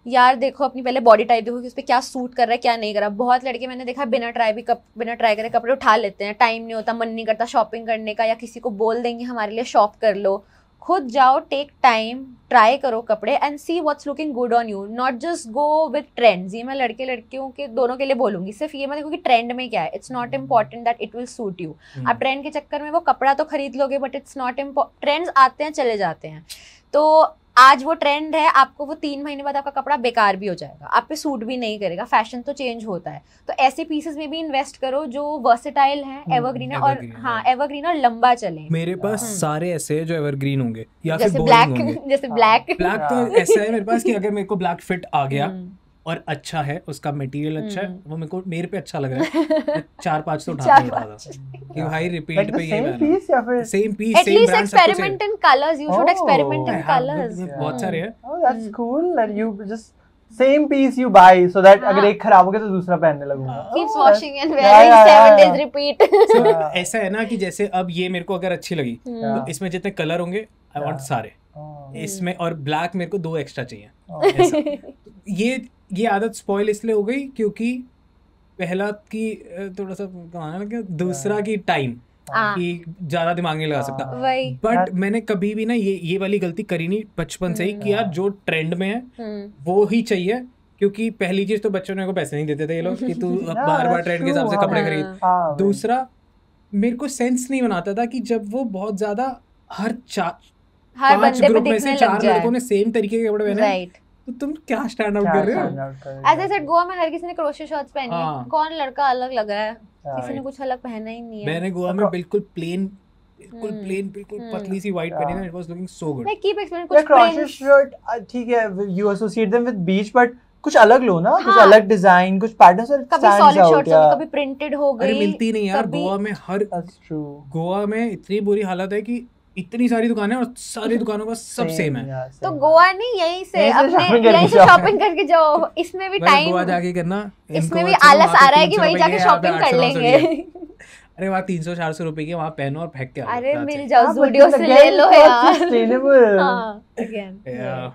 यार देखो, अपनी पहले बॉडी टाइप देखो कि उस पे क्या सूट कर रहा है क्या नहीं कर रहा। बहुत लड़के मैंने देखा बिना ट्राई करे कपड़े उठा लेते हैं, टाइम नहीं होता, मन नहीं करता शॉपिंग करने का, या किसी को बोल देंगे हमारे लिए शॉप कर लो। खुद जाओ, टेक टाइम, ट्राई करो कपड़े and see what's looking good on you, not just go with trends. ये मैं लड़के लड़कियों के दोनों के लिए बोलूंगी। सिर्फ ये मैं देखो कि ट्रेंड में क्या है, it's not important that it will suit you. आप ट्रेंड के चक्कर में वो कपड़ा तो खरीद लोगे, but it's not important. Trends आते हैं चले जाते हैं, तो आज वो ट्रेंड है, आपको वो 3 महीने बाद आपका कपड़ा बेकार भी हो जाएगा, आप पे सूट भी नहीं करेगा। फैशन तो चेंज होता है, तो ऐसे पीसेस में भी इन्वेस्ट करो जो वर्सेटाइल हैं, एवरग्रीन है, और evergreen, हाँ एवरग्रीन और लंबा चले। मेरे पास सारे ऐसे हैं जो एवरग्रीन होंगे या फिर जैसे बोरिंग ब्लैक होंगे। जैसे ब्लैक ब्लैक तो ऐसा है मेरे पास कि अगर मेरे को ब्लैक फिट आ गया और अच्छा है, उसका मटेरियल अच्छा है, वो मेरे पे अच्छा लग रहा है, मैं 4-5 तो उठा था कि भाई रिपीट Like the पे ये same पहना piece या फिर same piece At same least brand, experiment in colors. You should Oh. experiment in I have colors. बहुत सारे हैं। Oh, that's cool that you just same piece you buy so that हाँ. अगर एक खराब हो गया तो दूसरा पहनने लगूंगा। Keeps Oh, washing and yeah, wearing yeah, 7 yeah. days repeat. So, Yeah. ऐसा है ना कि जैसे अब ये मेरे को अगर अच्छी लगी Yeah. तो इसमें जितने कलर होंगे आई वांट सारे Oh. इसमें, और ब्लैक मेरे को 2 एक्स्ट्रा चाहिए। Oh. ऐसा। ये आदत स्पॉइल इसलिए हो गई क्योंकि पहला की थोड़ा सा कहाना लग गया, दूसरा की टाइम हाँ। कि ज्यादा दिमाग नहीं लगा सकता। वही। बट मैंने कभी भी ना ये वाली गलती करी नहीं बचपन से ही कि यार जो ट्रेंड में है वो ही चाहिए, क्योंकि पहली चीज तो बच्चों ने को पैसे नहीं देते थे ये लोग कि तू अब Yeah, bar bar that's trend के हिसाब से true, कपड़े हाँ। खरीद। हाँ, दूसरा मेरे को सेंस नहीं बनाता था कि जब वो बहुत ज्यादा हर हर 5 बंदे पे ग्रुप में से दिखने 4 लग जाए। लड़कों ने सेम तरीके के कपड़े पहने हैं, Right. तो तुम क्या स्टैंड आउट क्या कर रहे हो? stand out करेगा? As I said, गोवा में हर किसी ने क्रोशे शर्ट्स पहनी है। हाँ। कौन लड़का अलग लग रहा है? किसी ने Right. कुछ अलग पहना ही नहीं है। मैंने गोवा में बिल्कुल प्लेन बिल्कुल पतली सी व्हाइट पहनी ना, it was looking so good. Like keep experimenting, Yeah, कुछ crochet prints। shirt ठीक है, you associate them with beach, but कुछ अलग लो ना, कुछ हाँ। अलग डिजाइन, कुछ पैटर्न्स और कभी stands सॉलिड out, शर्ट्स होगी, yeah. कभी प्रिंटेड हो अरे गई। मिलती नहीं यार कभी- गोवा में। हर That's true. गोवा में इतनी बुरी हालत है कि इतनी सारी दुकानें और सारी दुकानों का सब सेम है। yeah, तो same. गोवा नहीं, यहीं से यहीं से अपने shopping करके यहीं से जाओ। शॉपिंग करके जाओ। इसमें भी भाई गोवा टाइम, जाके करना, इसमें इनको भी अच्छा आलस वहाँ पे आ रहा है कि 300 वहीं रुपए जाके के, यहाँ पे शॉपिंग कर 800-900 लेंगे। के। अरे वहाँ 300-400 रुपए के वहाँ पहनो और फेंक के आ अरे जाओ, मिल that's it। जाओ, हाँ, but ज़ूडियो then से again, ले लो it's not यार। sustainable. हाँ, again. Yeah.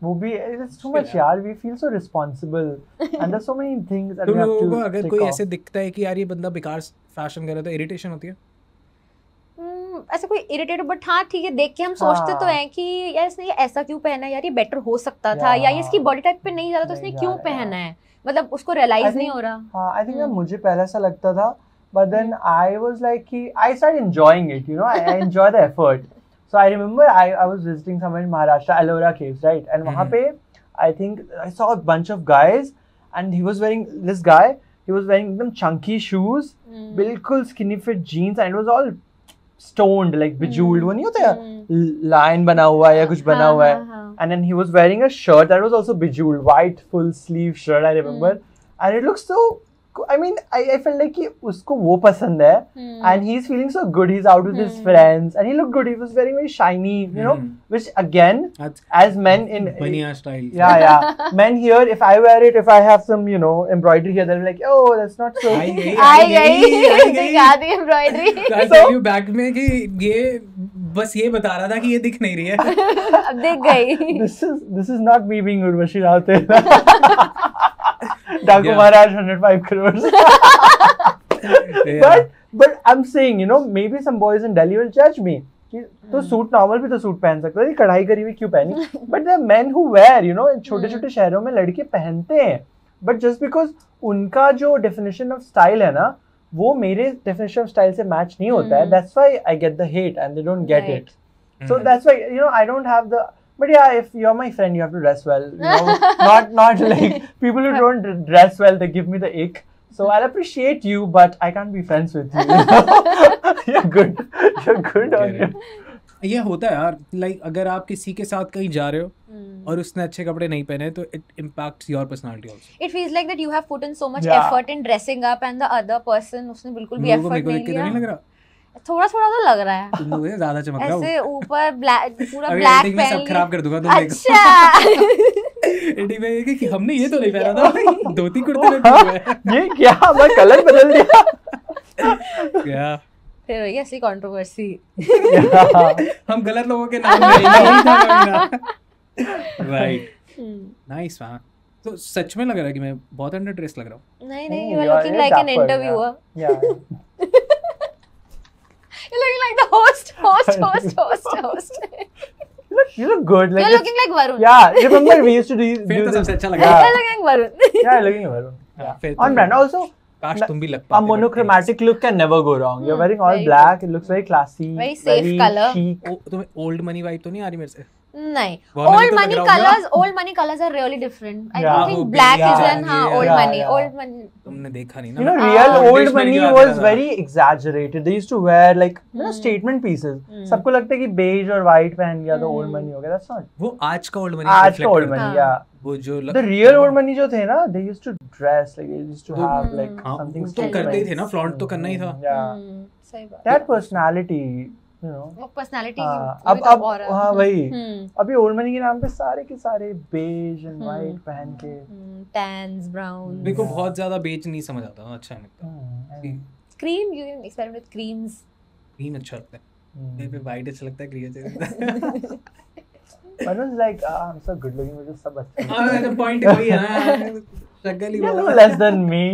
वो भी it's too much यार, we feel so responsible and there's so many things that तुम we have लोगों to को अगर tick कोई off. ऐसे दिखता है कि यार ये बंदा बेकार फैशन कर रहा है तो इरिटेशन होती है? ऐसा कोई इरिटेट, बट हाँ ठीक है, देख के हम सोचते तो हाँ। हैं कि यार इसने ये ऐसा क्यों पहना है, यार ये बेटर हो सकता था, Yeah. या ये इसकी बॉडी टाइप पे नहीं जा रहा तो इसने नहीं क्यों जा रहा, पहना yeah. है, मतलब उसको I रियलाइज think- नहीं हो रहा। हाँ, I think ना मुझे पहले ऐसा लगता था, but then I was like कि I started enjoying it, you know, I enjoy the effort. So I remember I was visiting somewhere in Maharashtra, Ellora Caves, right? And वहाँ पे I think I saw a bunch of guys and he was wearing एकदम chunky shoes, बिल्कुल skinny fit jeans, and it was all stoned, like bejeweled, वो नहीं होता line बना हुआ है या कुछ बना हुआ है, and then he was wearing a shirt that was also bejeweled, white full sleeve shirt, I remember, and it looked so, I mean, I felt like कि उसको वो पसंद है, and he's feeling so good, he's out with his friends, and he looked good, he was wearing very shiny, you know, which again, That's as men in बनिया style। yeah, men here, if I wear it, if I have some, you know, embroidery here, they'll be like, oh, that's not so. आई गई आई गई दिखा दी embroidery. I tell you back में कि ये बस ये बता रहा था कि ये दिख नहीं रही है। अब दिख गई। This is not me being Urvashi Raute. Daku Maharaj 105 crores. But I'm saying, you know, maybe some boys in Delhi will judge me. कि तो सूट नॉर्मल भी तो सूट पहन सकता है, कढ़ाई करी हुई क्यों पहनी? But there men who wear, you know, इन छोटे छोटे शहरों में लड़के पहनते हैं, बट जस्ट बिकॉज उनका जो डेफिनेशन ऑफ स्टाइल है ना, वो मेरे डेफिनेशन ऑफ स्टाइल से मैच नहीं होता है, that's why I get the hate and they don't get it. So that's why, you know, I don't have the, but yeah, if you're my friend, you have to dress well, you know, not like people who don't dress well, they give me the ick. So I'll appreciate you, but I can't be friends with you. You're good on you. ये होता है यार, like अगर आप किसी के साथ कहीं जा रहे हो और उसने अच्छे कपड़े नहीं पहने तो it impacts your personality also. It feels like that you have put in so much Yeah. effort in dressing up and the other person उसने बिल्कुल भी effort नहीं नहीं लिया. लग रहा थोड़ा थोड़ा तो लग रहा है. तुम लोग ज्यादा चमक रहा हो. ऐसे ऊपर ब्लैक पूरा अभी ब्लैक editing में पहन सब खराब कर दूंगा तुम देखो. अच्छा. एडिटिंग में ये कि हमने ये तो नहीं पहना था. धोती कुर्ते में क्यों है? ये क्या मैं कलर बदल दिया. क्या फिर वही ऐसी कंट्रोवर्सी. हम गलत लोगों के नाम ले. राइट. Nice man. तो सच में लग रहा है कि मैं बहुत अंडर ड्रेस लग रहा हूँ. नहीं you are looking like an interviewer. Yeah. You're looking like the host. You look good. Like You're looking like Varun. Yeah, remember we used to do फिर तो this. सबसे अच्छा लग Yeah. रहा है. You're looking like Varun. Yeah, looking like Varun. हाँ, Yeah. फिर तो On brand. Also, काश तुम भी लग a पाते. monochromatic look can never go wrong. You're wearing all very black. It looks very classy. Very safe color. Chic. तुम्हें old money vibe तो नहीं आ रही मेरे से? नहीं. Government Old तो money लग रहा होगा. old money colors are really different. I Yeah. don't वो think black भी is यार, an ये old yeah, money. yeah. Old money. तुमने देखा नहीं ना. You know, Ah. real old Dictionary money की बात was कर रहा very exaggerated. They used to wear like statement pieces. सबको लगता है कि beige और white पहन लिया तो old money हो गया. That's not. वो आज का ओल्ड मनी. आज का old money, yeah. वो जो The real old money जो थे ना, they used to dress like they used to have like हाँ, something. वो तो करते ही थे ना. फ्लॉन्ट तो करना ही था. Yeah. सही बात. That personality, you know. वो personality अब और हाँ वही. अभी old money के नाम पे सारे के सारे beige and white पहन के. tans, browns. मेरे को बहुत ज्यादा बेच नहीं समझ आता. अच्छा नहीं लगता. Cream, you can experiment with creams. Green अच्छा लगता है. मेरे पे वाइट अच्छा लगता है. ग्रीन अच्छा लगता है. Varun's like, I'm so good looking, मुझे सब अच्छा लगता हाँ, तो पॉइंट वही है ना. शक्ल ही है. बोला. No less than me.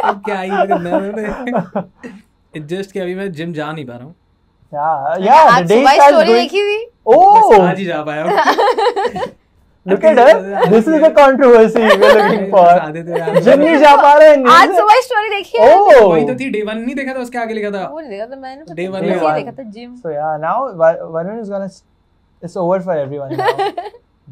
अब क्या ही करना है. It's just कि अभी मैं जिम जा नहीं पा रहा हूँ. Yeah, the आज day सुबह starts story going. देखी हुई. बस Oh, आज ही जा पाया हूँ. look at her. This is the controversy we're looking for. Gym नहीं जा पा रहे हैं. आज सुबह स्टोरी देखी है. Oh. वही तो थी. डे 1 नहीं देखा था. उसके आगे लिखा था. वो नहीं देखा था मैंने. Day one ऐसे ही में देखा था gym. So yeah, now Varun is gonna. It's over for everyone now.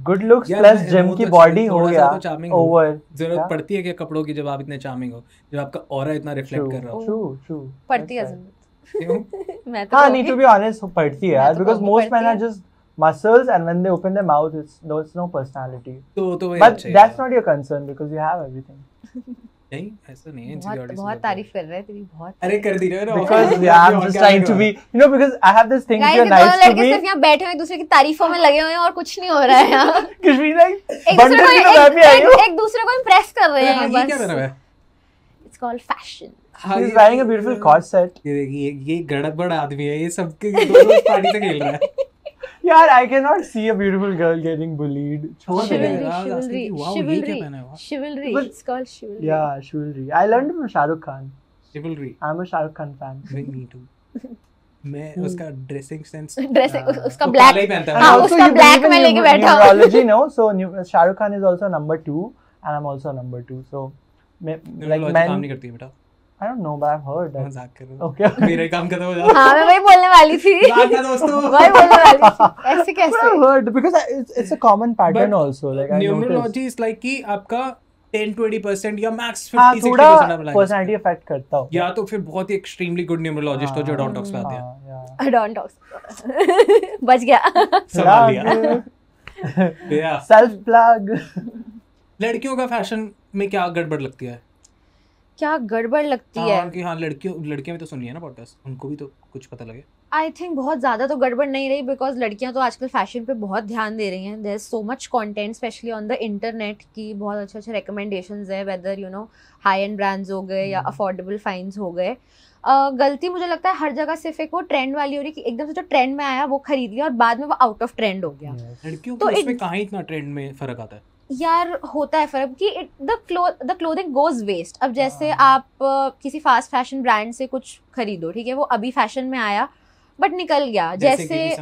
Good looks यार, plus मैं- gym वो की तो body हो थोड़ा सा गया. तो charming हो. Over. जरूरत क्या? पड़ती है क्या कपड़ों की जब आप इतने चार्मिंग हो, जब आपका ऑरा इतना रिफ्लेक्ट कर रहा हो. True. पड़ती है That's right. क्यों? मैं तो हाँ, कहूँगी. need to be honest, पड़ती है यार, मैं तो because कहूँगी most men are पड़ती है. just muscles, and when they open their mouth, it's no personality. तो वही But अच्छा है that's यार. not your concern because you have everything. नहीं ऐसा नहीं है. बहुत insecurities बहुत से तारीफ कर रहे हैं तेरी बहुत. अरे कर दी रहे हो ना. Because yeah, I'm just trying to be, because I have this thing. Guys You're ये दोनों nice to लड़के me. सिर्फ यहाँ बैठे हुए एक दूसरे की तारीफों में लगे हुए हैं और कुछ नहीं हो रहा है यहाँ. Kashmir like एक बंदर दूसरे की तो मैं भी आई हूँ. को एक दूसरे को इम्प्रेस कर रहे हैं ये क्या बस. बना हुआ है? It's called fashion. हाँ, He's ये- wearing a beautiful corset. ये देखिए ये गड़बड़ आदमी है. ये सबके दोनों पार्टी से खेल रहा है. यार, I cannot see a beautiful girl getting bullied. छोड़ दे. Chivalry. Chivalry, यार, chivalry, wow, ये क्या पहना है? chivalry. But- It's called chivalry. Yeah, chivalry. I learned it from Shah Rukh Khan. Chivalry. I'm a Shah Rukh Khan fan. Me too. मैं उसका dressing sense Dress उसका वो black. काला ही पहनता है. And हाँ, also उसका you black believe in में लेके बैठा हूँ. numerology, no? So Shah Rukh Khan is also number 2, and I'm also number 2. So like काम नहीं men, करती है बेटा. I don't know, but I've heard that. मजाक कर रहा हूँ. Okay. मेरा ही काम खत्म हो जाता हाँ मैं वही बोलने वाली थी. है. दोस्तों. वही बोलने वाली थी. ऐसे But कैसे? I've heard because it's a common pattern But also. Like I noticed. Numerology is like कि आपका 10-20% या मैक्स हाँ, 50-60% थोड़ा आप लगाएंगे. personality affect करता हो. या तो फिर बहुत ही एक्सट्रीमली गुड न्यूमरोलॉजिस्ट हो जो डॉन्टॉक्स पे आते हैं. हाँ, Don't talk. बच गया. संभाल लिया. yeah. या Self plug. लड़कियों का फैशन में क्या गड़बड़ लगती है? क्या गड़बड़ लगती है? हाँ कि हाँ लड़कियां भी तो सुन लिया ना पॉडकास्ट. उनको भी तो कुछ पता लगे. आई थिंक बहुत ज़्यादा तो गड़बड़ नहीं रही बिकॉज लड़कियां तो आजकल फैशन पे बहुत ध्यान दे रही हैं. There is so much content specially on the internet की बहुत अच्छे अच्छे रिकमेंडेशंस है वेदर हाई एंड ब्रांड्स हो गए या अफोर्डेबल फाइन्स हो गए. गलती मुझे लगता है हर जगह सिर्फ एक वो ट्रेंड वाली हो रही कि एकदम से जो ट्रेंड में आया वो खरीद लिया और बाद में वो आउट ऑफ ट्रेंड हो गया. लड़कियों तो को इसमें कहाँ इतना ट्रेंड में फर्क आता है? यार होता है फर्क कि द क्लोथिंग गोज वेस्ट. अब जैसे आप किसी फास्ट फैशन ब्रांड से कुछ खरीदो, ठीक है, वो अभी फैशन में आया बट निकल गया. जैसे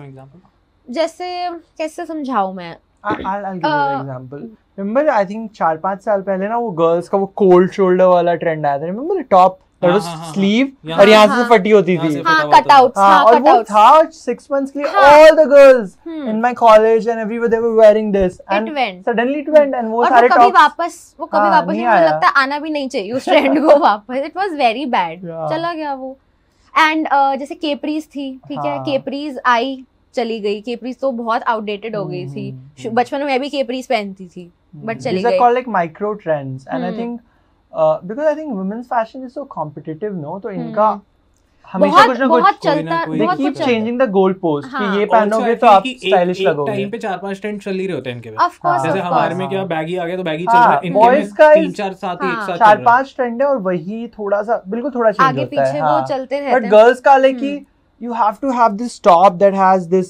कैसे समझाऊं मैं? I'll give you an example. Remember, I think 4-5 साल पहले ना वो girls का वो cold shoulder वाला trend आया था. Remember the top that was हाँ, sleeve हाँ, और यहाँ हाँ, से फटी होती यहाँ थी. से हाँ फटा हुआ कटआउट्स. हाँ, हाँ और वो कटआउट्स. था 6 months के लिए हाँ. all the girls hmm. in my college and everywhere they were wearing this. And It went. suddenly it went and वो और सारे वो कभी tops. वापस हाँ, मुझे नहीं आया. लगता है आना भी नहीं चाहिए उस ट्रेंड को वापस. It was very bad. Yeah. चला गया वो. एंड जैसे केपरीज थी, ठीक है, हाँ. केपरीज आई चली गई, केपरीज तो बहुत आउटडेटेड हो गई थी। बचपन में मैं भी केपरीज पहनती थी, बट चली These are गई। called like micro trends, and I think because I think women's fashion is so competitive, no? तो इनका हमेशा कुछ ना बहुत कुछ चलता, they बहुत keep कुछ changing the goalpost हाँ। कि ये पहनोगे तो आप स्टाइलिश लगोगे। टाइम पे 4-5 ट्रेंड चल ही रहे होते हैं इनके पे। ऑफ कोर्स, जैसे ऑफ हमारे में कोर्स। क्या बैगी आ गया तो बैगी हाँ, चल रहा है, इनके boys में का 3-4 साथ ही एक हाँ, साथ चल रहा है। 4-5 ट्रेंड है और वही थोड़ा सा बिल्कुल थोड़ा चेंज आगे होता है। पीछे वो चलते रहते बट हैं। गर्ल्स का लाइक कि you have to have this top that has this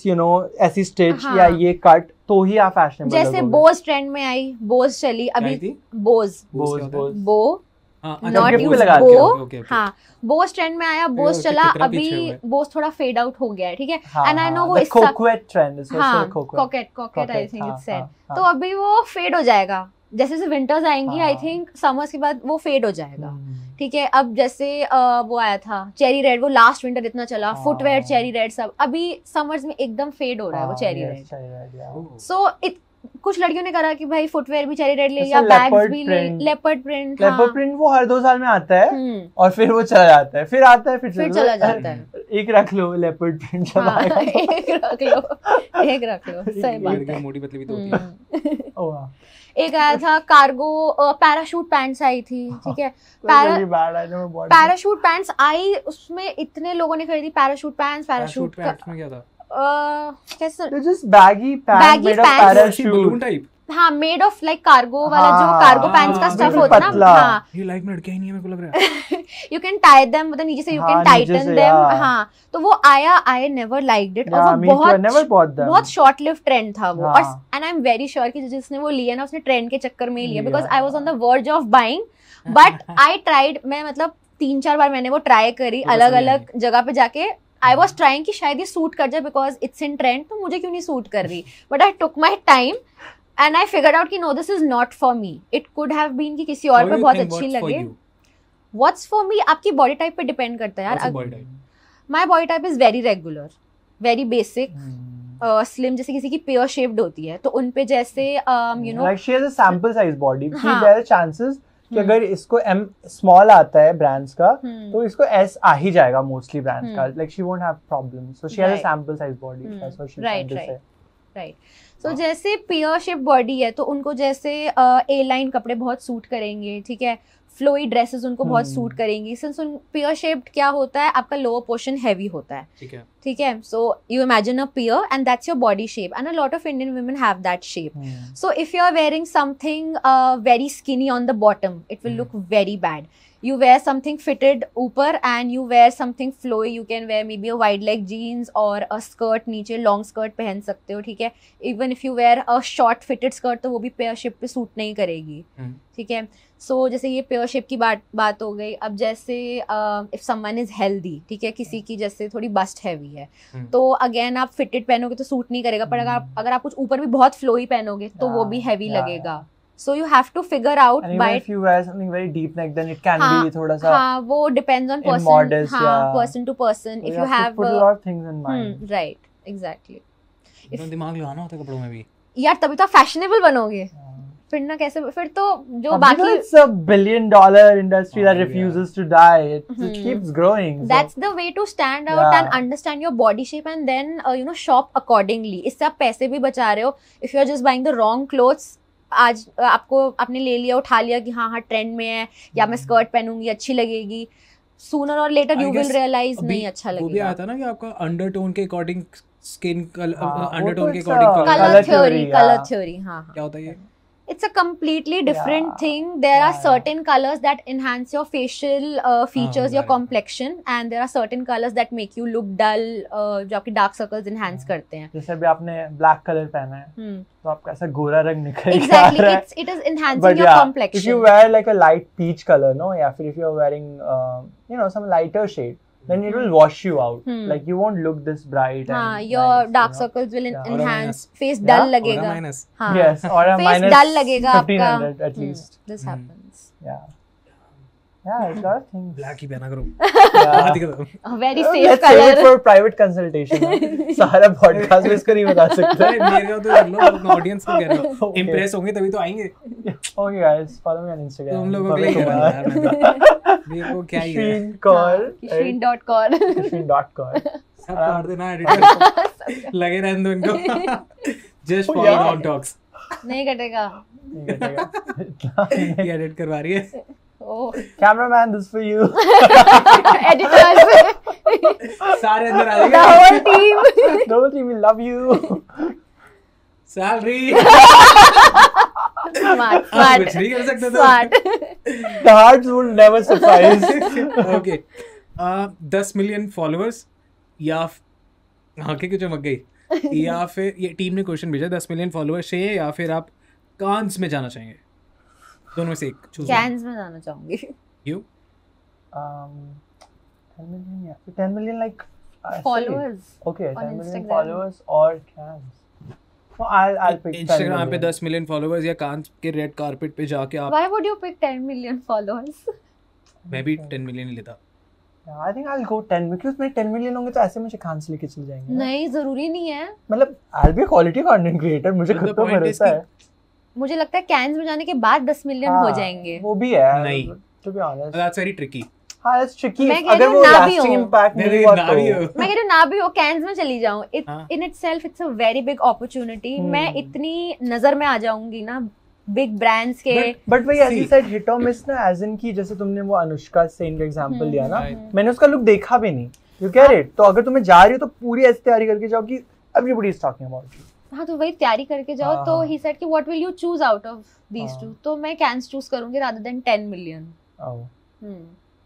ऐसी स्टिच हाँ। या ये कट तो ही आप फैशनेबल लगोगे। जैसे बोज ट्रेंड में आई, बोज चली अभी, थी? बोज बोज नॉट गिफ्ट यूज पे लगा के, बो, हाँ बोज ट्रेंड में आया, बोज उससे चला, कितना पीछे अभी हुआ है। बोज थोड़ा फेड आउट हो गया है, ठीक है। हाँ, एंड आई नो वो the इस coquette trend is also हाँ coquette कॉकेट I think it's said. हाँ। तो अभी वो फेड हो जाएगा, जैसे जैसे विंटर्स आएंगी आई हाँ। थिंक समर्स के बाद वो फेड हो जाएगा, ठीक है। अब जैसे वो आया था चेरी रेड, वो लास्ट विंटर इतना चला, हाँ। फुटवेयर चेरी रेड सब, अभी समर्स में एकदम फेड हो रहा है वो चेरी रेड। सो कुछ लड़कियों ने करा कि भाई फुटवेयर भी चेरी रेड ले लिया, जैसे बैग्स leopard भी ले, print। Leopard print, leopard print वो हर 2 साल में आता है हम्म, और फिर वो चला जाता है, फिर आता है, फिर चला जाता है। एक रख लो लेपर्ड प्रिंट चला हाँ, आएगा। एक रख लो, सही बात लड़कियां है। मोटी पतली भी तो होती है। ओह वाह, एक आया था कार्गो पैराशूट पैंट्स आई थी, ठीक है। that's really bad, I never bought it. Parachute pants I, उसमें इतने लोगों ने खरीदी पैराशूट पैंट्स, पैराशूट पैंट्स में क्या था? कैसे, They're just baggy pants Baggy made of pants। parachute. Balloon type. हाँ मेड ऑफ लाइक कार्गो वाला, जो हाँ, कार्गो पैंट्स का हाँ, स्टफ बिल्कुल होता है ना, पतला। हाँ ये लाइफ में लड़कियां ही नहीं है, मेरे को लग रहा है। यू कैन टाई देम, मतलब नीचे से यू हाँ, कैन नीचे टाइटन से, देम, हाँ। हाँ। तो वो आया, आई नेवर लाइक्ड इट, और Yeah, वो me too, I never bought them. बहुत शॉर्ट लिव ट्रेंड था वो। और हाँ। And I am very sure कि जिसने वो लिया ना, उसने ट्रेंड के चक्कर में ही लिया, लिया। Because I was on the verge of buying, but I tried, मैं मतलब 3-4 बार मैंने वो ट्राई करी तो अलग पसंद नहीं अलग जगह पे जाके। आई वॉज ट्राइंग कि शायद ये सूट कर जाए बिकॉज इट्स इन ट्रेंड, तो मुझे क्यों नहीं सूट कर रही, but I took my time and I figured out कि no this is not for me. It could have been कि किसी और What पे do you बहुत think अच्छी what's for लगे। you? व्हाट्स फॉर मी आपकी बॉडी टाइप पे डिपेंड करता है What's your यार। body type? My body type is very regular, very basic, slim, जैसे किसी की पेयर शेप्ड होती है तो उनपे जैसे you know, Like she has a sample size body. See, हाँ। there are chances कि अगर इसको M small आता है brands का, तो इसको S आ ही जाएगा mostly brands का. Like she won't have problems. So she has a Right. sample size body. That's what she's trying to say. Right. So जैसे पेयर शेप बॉडी है तो उनको जैसे ए लाइन कपड़े बहुत सूट करेंगे, ठीक है। फ्लोई ड्रेसेस उनको बहुत सूट करेंगी, सिंस उन पेयर शेप्ड क्या होता है, आपका लोअर पोर्शन हैवी होता है, ठीक है। ठीक है। So you imagine a pair and that's your body shape, and a lot of Indian women have that shape. So if you are wearing something very skinny on the bottom, it will look very bad. You wear something fitted ऊपर and you wear something flowy. You can wear maybe a wide leg jeans or a skirt, नीचे long skirt पहन सकते हो, ठीक है। Even if you wear a short fitted skirt तो वो भी पेयर शेप पे सूट नहीं करेगी, ठीक है। सो जैसे ये पेयर शेप की बात हो गई। अब जैसे इफ समवन इज हेल्दी, ठीक है, किसी की जैसे थोड़ी बस्ट हैवी है, तो अगेन आप फिटेड पहनोगे तो सूट नहीं करेगा, पर अगर आप कुछ ऊपर भी बहुत फ्लोई पहनोगे तो वो भी हैवी लगेगा। So you have to figure out And by even if you wear something very deep neck, then it can हाँ, be थोड़ा सा हाँ, वो depends on person, immodest, हाँ, yeah. person to person. So If you have to put a lot of things in mind. right, exactly. इतना दिमाग लगाना होता है कपड़ों में भी। यार तभी तो फैशनेबल बनोगे, फिर ना कैसे, फिर तो जो But बाकी it's a $1 billion industry that refuses to die. It keeps growing. So. that's the way to stand out and understand your body shape and then you know shop accordingly. इससे आप पैसे भी बचा रहे हो. If you are just buying the wrong clothes, आज आपको आपने ले लिया, उठा लिया कि हाँ ट्रेंड में है, या मैं स्कर्ट पहनूंगी अच्छी लगेगी, सूनर और लेटर यू विल रियलाइज नहीं अच्छा लगेगा। वो भी आया था ना कि आपका अंडरटोन के अकॉर्डिंग स्किन वो अंडरटोन के तो अकॉर्डिंग कलर theory, थ्योरी, हाँ क्या होता है ये? It's a completely different thing. There are certain colors that enhance your facial features, your complexion, and there are certain colors that make you look dull, जो आपके dark circles enhance करते हैं। जैसे अभी आपने black color पहना है, तो आपका ऐसा गोरा रंग निकल Exactly, रहा है। it is enhancing But your yeah, complexion. if you wear like a light peach color, no, या फिर if you're wearing some lighter shade, then it will wash you out. Like you won't look this bright. हाँ, and your nice, dark you know? circles will Yeah. enhance, face Yeah. dull और लगेगा। Minus हाँ, Yes, or a face minus dull लगेगा आपका। 1500 at least. This happens. Yeah. Yeah, it's a lot of things. Black ही पहना करो। Yeah. बात ही खत्म। A very safe Let's save it color. for private consultation. huh? सारा podcast में इसको नहीं बता सकते। अरे मेरे को तो कर लो, ऑडियंस को कह रहा हूँ, Okay. इम्प्रेस होंगे तभी तो आएंगे। Okay guys, follow me on Instagram. तुम लोगों के लिए Pavit क्या Kumar. यार, मेरे को क्या ही है। Shreen Kaur. Shreen.com. Shreen.kaur. सब काट देना एडिटर लगे रहने दो इनको जस्ट फॉर डॉग टॉक्स नहीं कटेगा ये एडिट करवा रही है oh Cameraman, this for you. Editors सारे अंदर आ द जाएंगे whole team The whole team will love you. Salary smart आप कुछ नहीं कर सकते तो smart The hearts will never suffice. Okay 10 million followers या आंखें क्यों चमक गई या फिर ये टीम ने क्वेश्चन भेजा 10 मिलियन फॉलोअर्स चाहिए या फिर आप कांस में जाना चाहेंगे दोनों में से एक चूज कैंस में जाना चाहूंगी you 10 million, yeah. So 10 million, like I see. Followers Okay, on 10 million Instagram. followers or cans. No, I'll pick 10 Instagram पे million. 10 मिलियन फॉलोअर्स या कांस के रेड कारपेट पे जाके आप why would you pick 10 million followers मैं भी 10 million ही लेता Yeah, I think I'll go 10 because मेरे 10 million होंगे तो ऐसे मुझे कांस लेके चल जाएंगे. नहीं जरूरी नहीं है मतलब I'll be a quality content creator. मुझे But खुद the पे point is भरोसा कि- है. मुझे लगता है कैंस में जाने के बाद 10 मिलियन हो जाएंगे वो भी है. नहीं. To be honest. That's very tricky हाँ, it's tricky. मैं कह रही अगर हूँ वो ना भी lasting हो. impact नहीं, नहीं हुआ ना भी हो. तो. मैं कह रही हूँ ना भी हो कैंस में चली जाऊँ हाँ. In itself it's a very big opportunity मैं इतनी नजर में आ जाऊंगी ना बिग ब्रांड्स के बट वही ऐसी See. साइड हिट और मिस ना एज इन की जैसे तुमने वो अनुष्का सेन का एग्जांपल लिया ना Right. मैंने उसका लुक देखा भी नहीं यू गेट इट तो अगर तुम्हें जा रही हो तो पूरी ऐसी तैयारी करके जाओ कि everybody is talking about you हाँ तो वही तैयारी करके जाओ हाँ, तो हाँ. ही सेड कि what will you choose out of these हाँ. टू तो मैं कैंस चूज करूंगी rather than 10 million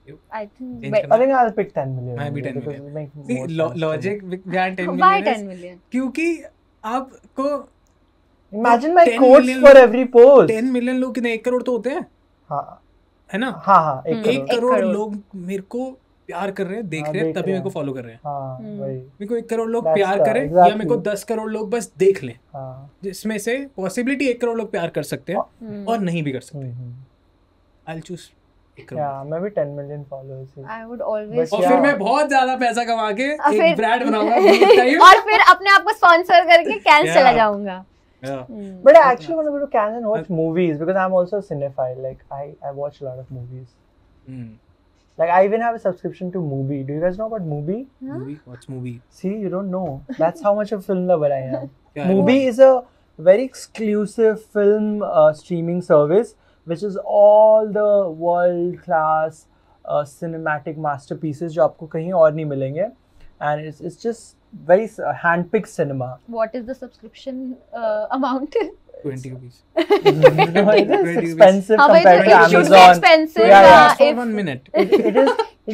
I Change think करना? I think I will pick 10 million मैं भी 10 because million. it makes See, more sense to me. Logic behind 10 why 10 million million क्योंकि आपको Imagine my 10 quotes million for लोग- every post 10 million लोग कितने 1 करोड़ तो होते हैं हाँ है ना हाँ हाँ एक हम्म. 1 करोड़ करोड़ करोड़. लोग मेरे को प्यार कर रहे हैं देख हाँ, रहे हैं देख तभी रहे मेरे को हैं. फॉलो कर रहे हैं हाँ वही मेरे को 1 करोड़ लोग That's प्यार the- करें या मेरे को exactly. 10 करोड़ लोग बस देख लें हाँ जिसमें से पॉसिबिलिटी 1 करोड़ लोग प्यार कर सकते हैं और नहीं भी कर सकते आई चूज 1 करोड़ yeah मैं भी 10 million followers I would always और Yeah. फिर मैं बहुत ज्यादा पैसा कमा के और एक फिर- ब्रांड बनाऊंगा Blue Time. और फिर अपने आप को स्पॉन्सर करके कैंस Yeah. चला जाऊंगा Yeah. But I actually want to go to Cannes and watch movies because I'm also a cinephile. Like I watch a lot of movies. Hmm. Like I even have a subscription to Mubi. Do you guys know about Mubi? Movie, watch movie. See, you don't know. That's how much of a film lover I am. Yeah, Mubi is a very exclusive film streaming service, which is all the world class cinematic masterpieces जो आपको कहीं और नहीं मिलेंगे, and it's just very hand-picked cinema. What is the subscription amount? 20 rupees. No, it is 20 expensive हाँ, compared to it should be Amazon. expensive. Yeah, yeah. Just for if 1 minute. It is Should be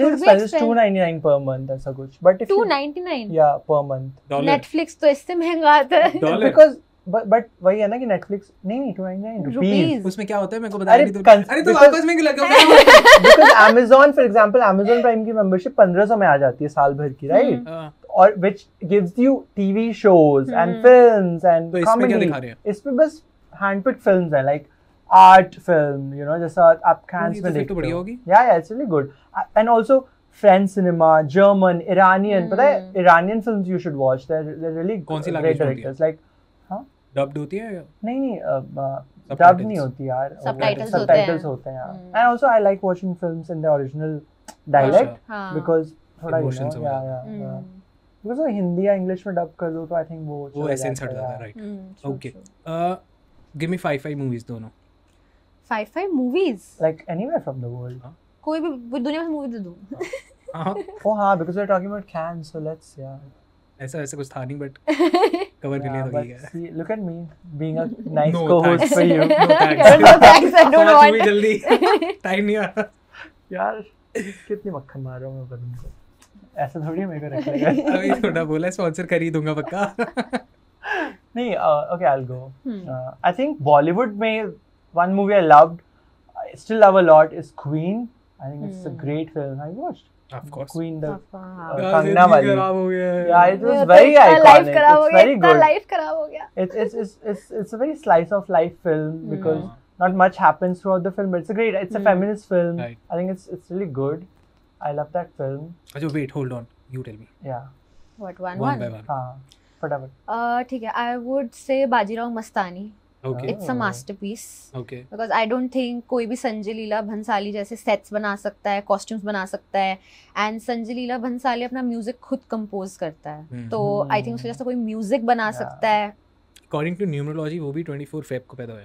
expensive. It's expensive. $2.99 per month. ऐसा कुछ. But if you, 299 yeah, per month. Dollar. Netflix तो इससे महंगा आता है Dollar. Because but वही है ना कि Netflix नहीं 299 rupees. रुपीज उसमें क्या होता है मेरे को बताया अरे नहीं तो अरे तो because- वापस में क्यों लगा Because Amazon, for example, Amazon Prime की membership 1500 में आ जाती है साल भर की, right? हाँ, और which gives you TV shows and films and तो इसमें क्या comedy. दिखा रहे हैं? इसमें बस handpicked films हैं, like art film, you know, जैसा आप Cannes ये में तो फिर देखते तो बढ़िया हो. होगी. Yeah, it's really good. And also French cinema, German, Iranian. पता है Iranian films you should watch. They're really कौन सी great language में होती है? directors. Like डब्ड होती है या नहीं Subtitles. डब नहीं होती यार Subtitles subtitles होते हैं यार and also I like watching films in the original dialect हाँ because थोड़ा you Emotions know वगैरह. yeah because वो हिंदी या इंग्लिश में डब कर दो तो I think वो वो चला एसेंस हट जाता जाता है है right true, okay true. Give me 5 movies दोनों 5 movies like anywhere from the world कोई भी दुनिया में मूवी दे दूं हाँ oh हाँ because we're talking about Cannes so let's yeah ऐसा ऐसा कुछ था नहीं बट कवर के लिए yeah तो but ठीक है see look at me being a nice No, co-host thanks. for you No no thanks thanks I don't पाँच मूवी want जल्दी टाइम नहीं आ रहा यार कितनी मक्खन मार रहा हूँ मैं बदन को ऐसा थोड़ी मेरे को रख लेगा अभी थोड़ा बोला स्पॉन्सर कर ही दूंगा पक्का नहीं okay I'll go I think Bollywood में one movie I loved I still love a lot is Queen I think it's a great film I watched of course Queen the हाँ। कंगना वाली खराब हो गया है yeah it was तो very इतना life iconic खराब हो it's गया very इतना good life खराब हो गया it's a very slice of life film because not much happens throughout the film but it's a feminist film Right. I think it's really good I love that film अच्छा wait hold on you tell me yeah what one one by one हाँ फटाफट ठीक है I would say Bajirao Mastani Okay. It's a masterpiece. Okay. Because I don't think कोई भी संजय लीला भंसाली जैसे sets बना सकता है, कॉस्ट्यूम्स बना सकता है, एंड संजय लीला भंसाली अपना म्यूजिक खुद कंपोज करता है, तो आई थिंक उसके जैसे कोई म्यूजिक बना सकता है. According to numerology वो भी 24 फेब को पैदा हुआ.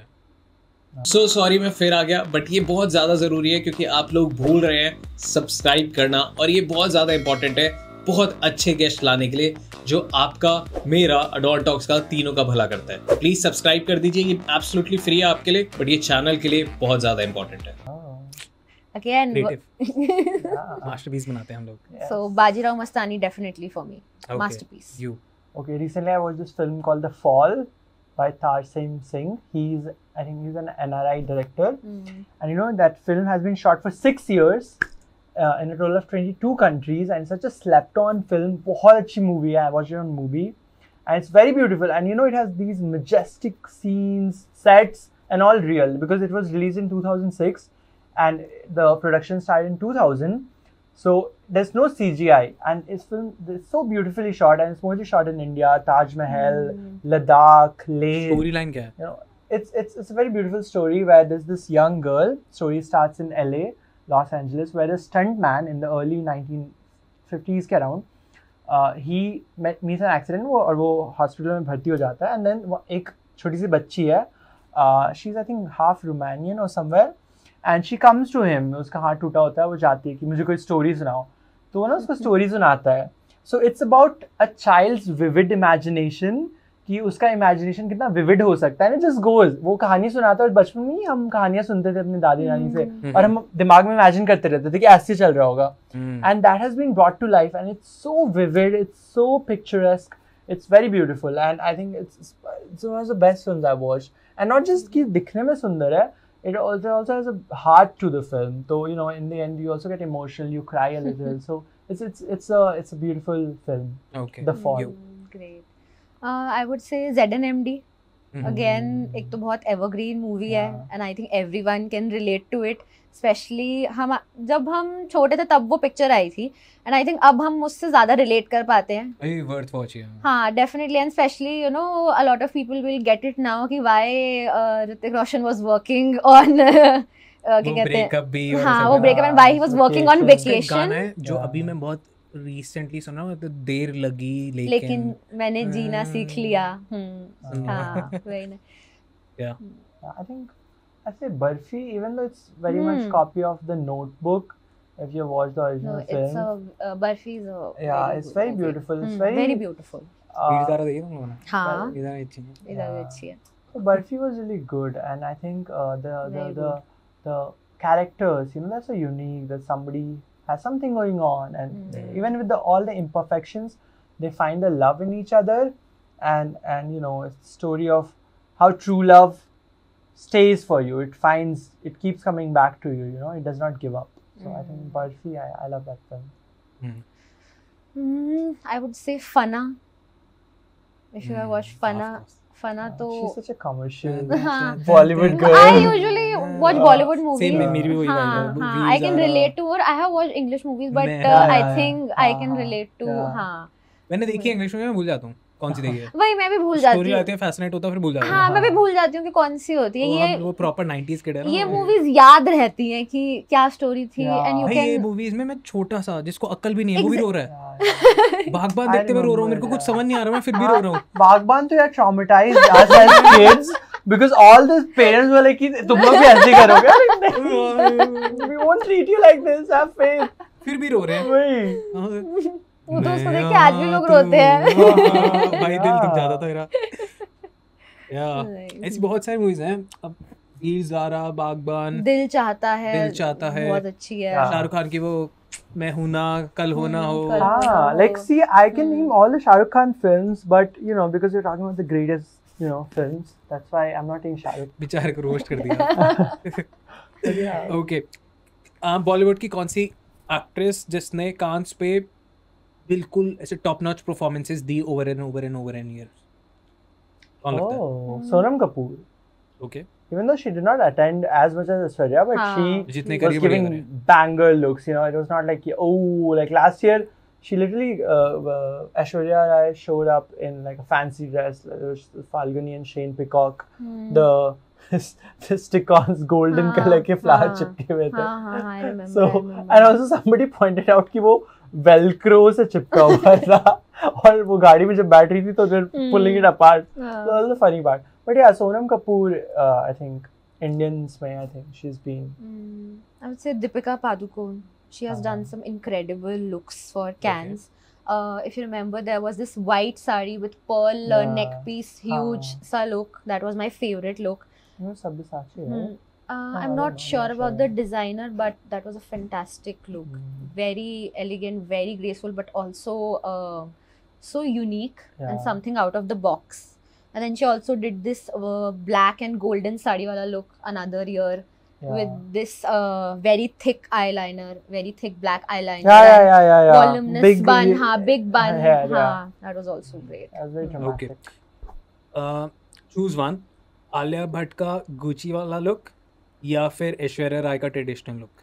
सो सॉरी मैं फिर आ गया, बट ये बहुत ज़्यादा ज़रूरी है क्योंकि आप लोग भूल रहे हैं सब्सक्राइब करना, और ये बहुत ज़्यादा इंपॉर्टेंट है बहुत अच्छे गेस्ट लाने के लिए जो आपका, मेरा, अडॉल टॉक्स का, तीनों का भला करता है. प्लीज सब्सक्राइब कर दीजिए, ये एब्सोल्युटली फ्री है आपके लिए, बट ये चैनल के लिए बहुत ज्यादा इंपॉर्टेंट है. Again, मास्टरपीस बनाते हैं हम लोग. so Bajirao Mastani definitely for me. Okay. Masterpiece. You. Okay, recently I watched this film called The Fall by Tarsem Singh. I think he's an NRI director. And you know, that film has been shot for 6 years in a total of 22 countries, and it's such a slept on film. बहुत अच्छी movie है. I watched it on movie, and it's very beautiful. And you know, it has these majestic scenes, sets, and all real because it was released in 2006, and the production started in 2000. So there's no CGI, and it's so beautifully shot, and it's mostly shot in India, Taj Mahal, Ladakh, Leh. Storyline क्या है? You know, it's a very beautiful story where there's this young girl. Story starts in LA, Los Angeles, where a stunt man in the early 1950s के around, he meets an accident और वो hospital में भर्ती हो जाता है, and then एक छोटी सी बच्ची है, she's I think half Romanian or somewhere, and she comes to him, उसका हाथ टूटा होता है, वो जाती है कि मुझे कोई स्टोरी सुनाओ, तो वो ना उसको स्टोरी सुनाता है. So it's about a child's vivid imagination, कि उसका इमेजिनेशन कितना विविड हो सकता है, ना जस्ट गोज, वो कहानी सुनाता है. बचपन में ही हम कहानियां सुनते थे अपनी दादी नानी से, और हम दिमाग में इमेजिन करते रहते थे कि ऐसे चल रहा होगा, and that has been brought to life, and it's so vivid, it's so picturesque, it's very beautiful, and I think it's one of the best films I watched. And not just कि दिखने में सुंदर है, it also has a heart to the film, so you know, in the end you also get emotional, you cry a little, so it's a beautiful film. Okay. The Fall. Great. I would say ZNMD. Again, एक तो बहुत evergreen movie है, and I think everyone can relate to it. Especially जब हम छोटे थे तब वो पिक्चर आई थी, and I think अब हम उससे ज़्यादा relate कर पाते हैं. अरे worth watching. हाँ, definitely, and especially you know, a lot of people will get it now कि why Hrithik Roshan was working on क्या कहते हैं, हाँ वो breakup and why he was working on vacation. गाना है जो अभी मैं बहुत recently सुना हूँ, तो देर लगी लेकिन मैंने जीना सीख लिया. हाँ, very nice. Yeah. I think I say Barfi, even though it's very much copy of The Notebook, if you watch the original film. Barfi is a it's very beautiful. It's very beautiful. इधर देखिए तुम लोगों ने. हाँ. इधर अच्छी है. इधर अच्छी है. So Barfi was really good, and I think the characters, you know, that's so unique, that somebody has something going on, and even with all the imperfections, they find the love in each other, and you know, it's a story of how true love stays for you. It keeps coming back to you, you know, it does not give up. So I think Barfi, I love that film. I would say Fana. If you have watched Fana, तो she's such a commercial Bollywood girl. I usually watch Bollywood movies. Same, मेरी भी वही vibe है. I can relate to her. I have watched English movies, but I think I can relate to. हाँ. मैंने देखी English में, मैं भूल जाता हूँ कौन सी देखी है. वही मैं भी भूल जाती हूँ. स्टोरी आती है, फैसिनेट होता है, फिर भूल जाता हूँ. हाँ, मैं भी भूल जाती हूँ कि कौन सी होती है. ये वो प्रॉपर 90s किड है ना. ये मूवीज याद रहती हैं कि क्या स्टोरी थी, एंड यू कैन. ये मूवीज में मैं छोटा सा जिसको अक्ल भी नहीं है वो भी रो रहा है. बागबान देखते मैं रो रहा हूँ, मेरे को कुछ समझ नहीं आ रहा, मैं फिर भी रो रहा हूँ. बागबान तो यार traumatized us as kids because all the parents were like कि तुम लोग भी ऐसे करोगे. We won't treat you like this. Have faith. फिर भी रो रहे हैं. वही. वो तो उसको देख के आज भी लोग रोते हैं. भाई दिल दुख जाता था मेरा. ऐसी बहुत सारी मूवीज हैं. अब वीर ज़ारा, बागबान, दिल चाहता है बहुत अच्छी है. शाहरुख खान की वो मैं हूं ना, कल हो ना हो. Like see, I can name all the Shah Rukh Khan films, but you know, because you're talking about the greatest, you know, films, that's why I'm not taking Shah Rukh. बेचारे को रोस्ट कर दिया. Okay. Bollywood की कौन सी actress जिसने कांस पे बिल्कुल ऐसे top notch performances the over and years? कौन लगता है? Sonam Kapoor. Okay. Even though she did not attend as much as Aishwarya, but she जितने was giving banger looks. You know, it was not like, oh, like last year she literally Aishwarya Rai showed up in like a fancy dress. There was Falguni and Shane Peacock. The stick-ons golden color के flower चिपके हुए थे. I remember. So and also somebody pointed out कि वो velcro से चिपका हुआ था और वो गाड़ी में जब बैठ रही थी तो they're pulling it apart. So that was the funny part. But yeah, Sonam Kapoor, I think Indians में I think she's been. I would say Deepika Padukone. She has done some incredible looks for Cannes. If you remember, there was this white sari with pearl neck piece, huge sa look. That was my favorite look. No, Sabyasachi, right? I'm not sure about the designer, but that was a fantastic look. Very elegant, very graceful, but also so unique and something out of the box. And then she also did this black and golden sari wala look another year. With this very thick eyeliner, very thick black eyeliner. Yeah. Voluminous big bun, big bun. That was also great. That was very dramatic. Okay. Choose one. Alia Bhatt का Gucci वाला look या फिर ऐश्वर्या राय का traditional look?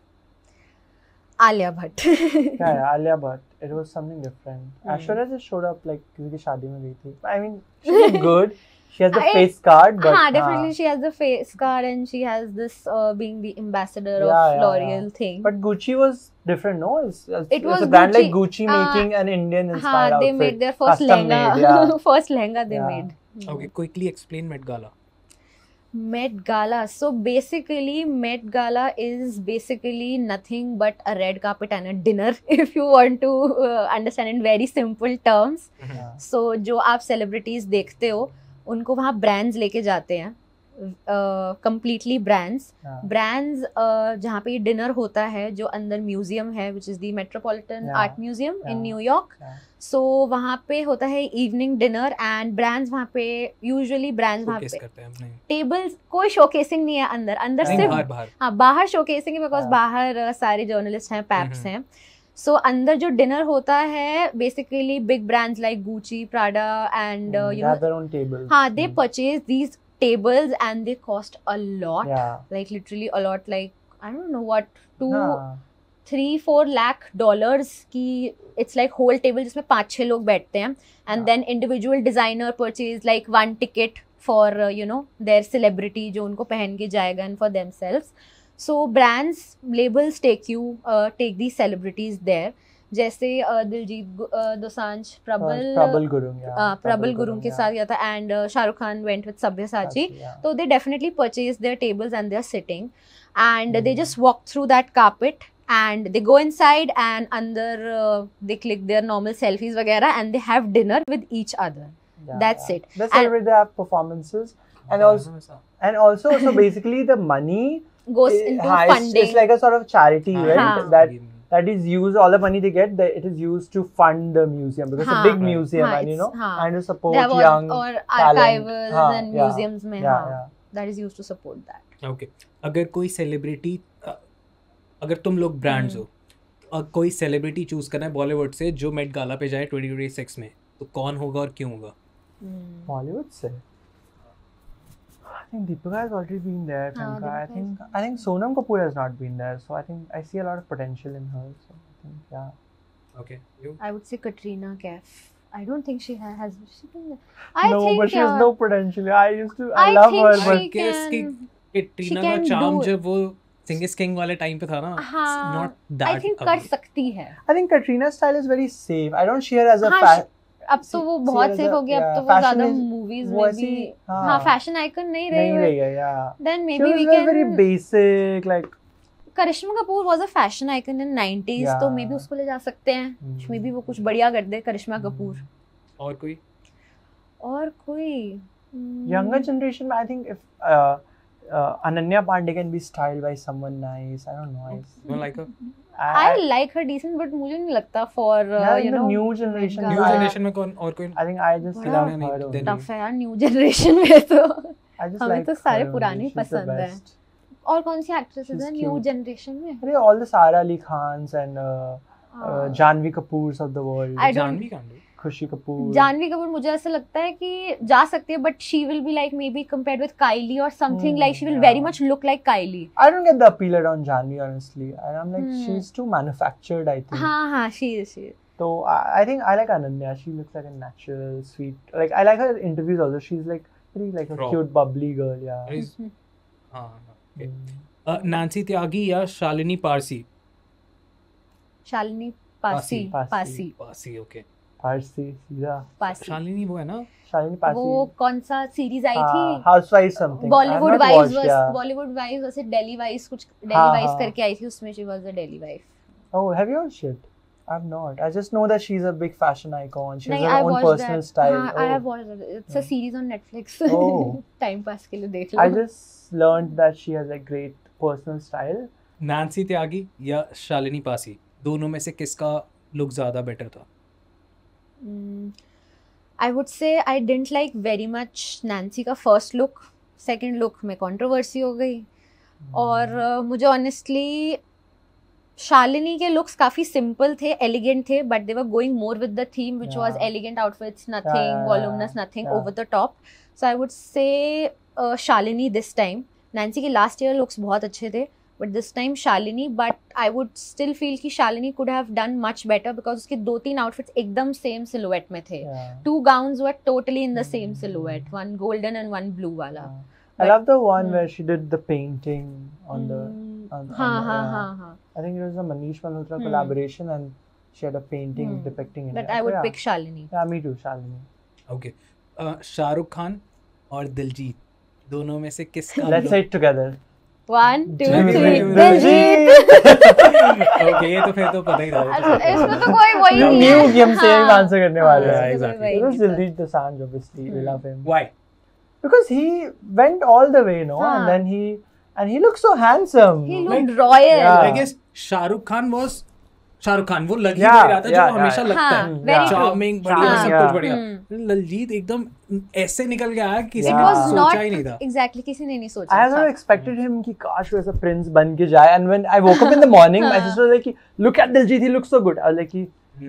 Alia Bhatt. yeah, Alia Bhatt. It was something different. Aishwarya just showed up like किसी की शादी में गई थी. I mean, she looked good. She has the face card, but definitely she has the face card and she has this being the ambassador of L'Oreal thing. But Gucci was different, no? It was a brand Gucci, like Gucci making an Indian inspired outfit. They made their first lehenga. First lehenga they made. Okay, quickly explain Met Gala. Met Gala. So basically, Met Gala is basically nothing but a red carpet and a dinner. If you want to understand in very simple terms. So जो आप celebrities देखते हो उनको वहाँ brands लेके जाते हैं, completely brands जहाँ पे डिनर होता है, जो अंदर म्यूजियम है which is the Metropolitan Art Museum in New York. So वहाँ पे होता है इवनिंग डिनर एंड ब्रांड्स वहाँ पे यूजुअली ब्रांड्स वहाँ पे टेबल्स, कोई शोकेसिंग नहीं है अंदर सिर्फ बाहर शोकेसिंग है बिकॉज बाहर सारे जर्नलिस्ट हैं, पैप्स हैं. So अंदर जो डिनर होता है basically big brands like Gucci, Prada and you know their own tables. They purchase these tables and they cost a lot. Like literally a lot, like I don't know what, 2-3-4 lakh dollars की it's like whole table जिसमें 5-6 लोग बैठते हैं and then individual designer purchase like one ticket for you know their celebrity जो उनको पहन के जाएगा and for themselves. So brands, labels take these celebrities there. जैसे दिलजीत दोसांझ प्रबल गुरुंग के साथ गया था and Shahrukh Khan went with Sabyasachi. So they definitely purchase their tables and they're sitting and they just walk through that carpet and they go inside and under they click their normal selfies वगैरह and they have dinner with each other. That's it. They celebrate, they have performances and also so basically the money goes into funding. It's like a sort of charity event that is used, all the money they get, it is used to fund the museum because it's a big museum and you know and to support young or archivals and museums में that is used to support that. Okay, अगर कोई celebrity, अगर तुम लोग brands हो और कोई celebrity choose करना है बॉलीवुड से जो मेट गाला पे जाए 2026 में, तो कौन होगा और क्यों होगा? बॉलीवुड से I think Deepika has already been there. I think Sonam Kapoor has not been there, so I think I see a lot of potential in her. So I think Okay, you? I would say Katrina Kaif. I don't think she has. She been there? But she has no potential. I love her, but Katrina का charm जब वो Sing is King वाले time पे था ना, not that. I think कर सकती है. I think Katrina's style is very safe. I don't see her as a अब तो वो बहुत सेफ हो गया, अब तो वो ज्यादा मूवीज में भी फैशन आइकन नहीं रही है. Then maybe we can very basic like Karishma Kapoor was a fashion icon in 90s, तो maybe उसको ले जा सकते हैं. maybe वो कुछ बढ़िया कर दे करिश्मा कपूर. और कोई younger generation, I think if Ananya Pandey can be styled by someone nice. I don't know. You don't like her? I like her decent, but मुझे नहीं लगता for you know new generation. New generation में कौन और कोई? I think I just love her. Tough है यार new generation में तो. हमें तो सारे पुराने पसंद हैं. और कौन सी एक्ट्रेसेस हैं न्यू जनरेशन में? अरे all the Sara Ali Khans and Janhvi Kapoors of the world. Janhvi can't do. खुशी कपूर. जानवी कपूर मुझे ऐसा लगता है कि जा सकती है, but she will be like maybe compared with Kylie or something like she will very much look like Kylie. I don't get the appeal around Janhvi honestly. And I'm like she's too manufactured, I think. हाँ she is. So I think I like Ananya. She looks like a natural, sweet. Like I like her interviews also. She's like really like a Raw. cute, bubbly girl. Yeah. हाँ okay. नांसी त्यागी या Shalini Parsi? Shalini Pasi Pasi. Pasi okay. Parsi, सीधा. पासी। शालिनी वो है ना? Shalini Parsi. वो कौन सा series आई थी? Housewives something. Bollywood I've not wise watched, yeah. Bollywood wise वैसे दिल्ली वाइज कुछ दिल्ली हाँ, वाइज हाँ. करके आई थी, उसमें she was the Delhi wife. Oh, have you watched it? I've not. I just know that she's a big fashion icon. She has नहीं, her I own watched personal that. style. हाँ, I have watched it. It's a series on Netflix. Oh. Time pass के लिए देख लो. I just learned that she has a great personal style. नांसी त्यागी या शालिनी पासी, दोनों में से किसका लुक ज्यादा बेटर था? I would say I didn't like very much Nancy का first look. Second look में controversy हो गई. और मुझे honestly शालिनी के looks काफी simple थे, elegant थे, but they were going more with the theme, which was elegant outfits, nothing voluminous, nothing over the top. So I would say Shalini this time. Nancy के last year looks बहुत अच्छे थे, but this time Shalini. But I would still feel कि Shalini could have done much better because उसके 2-3 outfits एकदम same silhouette में थे. 2 gowns were totally in the same silhouette, one golden and one blue वाला. I love the one where she did the painting on the. हाँ. I think it was a Manish Malhotra collaboration, and she had a painting depicting it. But I would pick Shalini. Yeah, me too, Shalini. Okay. Shahrukh Khan और दिलजीत, दोनों में से किसका? Let's say it together. 1, 2, 3. Diljit. Okay, ये तो फिर तो पता ही था. इसमें तो कोई वही You नहीं knew है. कि हम same answer करने वाले Yeah, हैं. exactly. It was Diljit Dosanjh, obviously. We love him. Why? Because he went all the way, no? हाँ. And he looked so handsome. He looked royal. Yeah. I guess Shahrukh Khan वो लग ही Yeah, नहीं रहा था जो yeah, हमेशा yeah. लगता हाँ, है. very true. Charming, बढ़िया, Charming, सब yeah. कुछ बढ़िया. दिलजीत एकदम ऐसे निकल के आया, किसी It ने was सोचा not ही नहीं था. exactly, किसी ने नहीं I सोचा had था. not expected him कि काश वो ऐसा prince बन के जाए. And when I woke up in the morning, my sister was like, "Look at Diljit, he looks so good." I was like,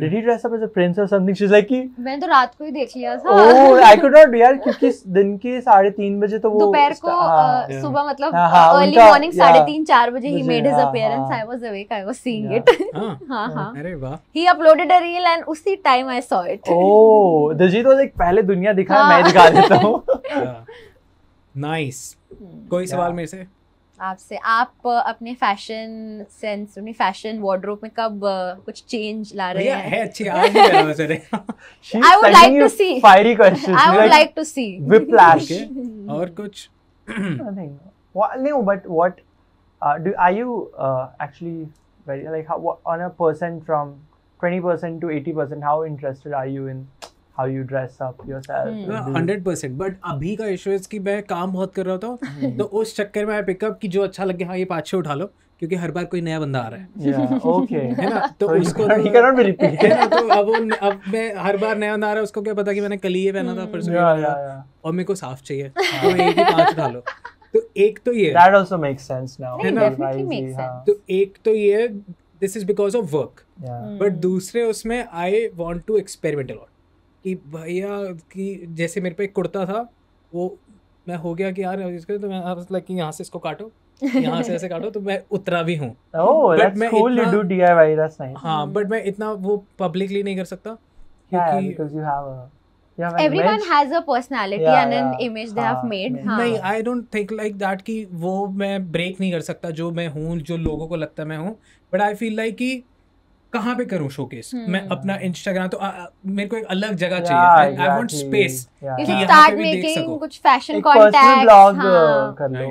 "Did he dress up as a prince or something?" She's like, मैंने तो रात को ही देख लिया था. "Oh, I could not यार क्योंकि दिन के 3:30 बजे तो वो दोपहर को हाँ, सुबह मतलब हाँ, early उनका- morning yeah. 3:30-4 बजे he मुझे, made his हाँ, appearance. हाँ. I was awake. I was seeing Yeah. it. हाँ, हाँ. अरे वाह. He uploaded a reel and उसी time I saw it. Oh, Diljit was like पहले दुनिया दिखा हाँ. मैं दिखा देता हूँ. नाइस. कोई सवाल मेरे से? आपसे, आप अपने फैशन सेंस, अपनी फैशन वार्डरोब में कब कुछ चेंज ला रहे भैया हैं? है अच्छी आज भी मेरा वैसे रे. She's I would sending like you to see. fiery questions. I would Like like to see. whiplash. Okay. और कुछ? Nothing. No, but what are you actually very like on a percent from 20% to 80%? How interested are you in how you dress up yourself? 100%. But अभी का issue है कि मैं काम बहुत कर रहा था, तो उस चक्कर में पिकअप की जो अच्छा लगे हाँ ये 5-6 उठा लो, क्योंकि हर बार कोई नया बंदा आ रहा है. Yeah. Okay. है ना, तो So उसको he cannot be repeated. है ना, तो अब मैं हर बार नया बंदा आ रहा है, उसको क्या पता कि मैंने कल ही ये पहना था, परसों ये Yeah, पहना था, yeah. और मेरे को साफ चाहिए, तो एक ही 5 उठा लो. तो एक तो ये है. That also makes sense now. नहीं, ना? definitely makes हाँ. sense. तो एक तो ये this is because of work. Yeah. But दूसरे उसमें I want to experiment a lot, कि भैया कि जैसे मेरे पे एक कुर्ता था, वो मैं हो गया कि यार इसके, तो मैं लाइक कि यहाँ से इसको काटो, यहाँ से ऐसे काटो, तो मैं उतरा भी हूँ. Oh, But that's मैं cool. You इतना- do DIY. That's nice. हाँ, बट मैं इतना वो पब्लिकली नहीं कर सकता, Yeah, क्योंकि because you have an Everyone image. has a personality Yeah, and an yeah. image they have हाँ, made. नहीं, हाँ. नहीं, I don't think like that कि वो मैं ब्रेक नहीं कर सकता जो मैं हूँ, जो लोगों को लगता मैं हूँ. बट आई फील लाइक कि कहाँ पे करूँ शोकेस मैं अपना इंस्टाग्राम, तो मेरे को एक अलग जगह Yeah, चाहिए. I want exactly. Space. Yeah. You कि should यहाँ start पे भी देख making सको. कुछ fashion एक personal contacts. blog हाँ. कर लो.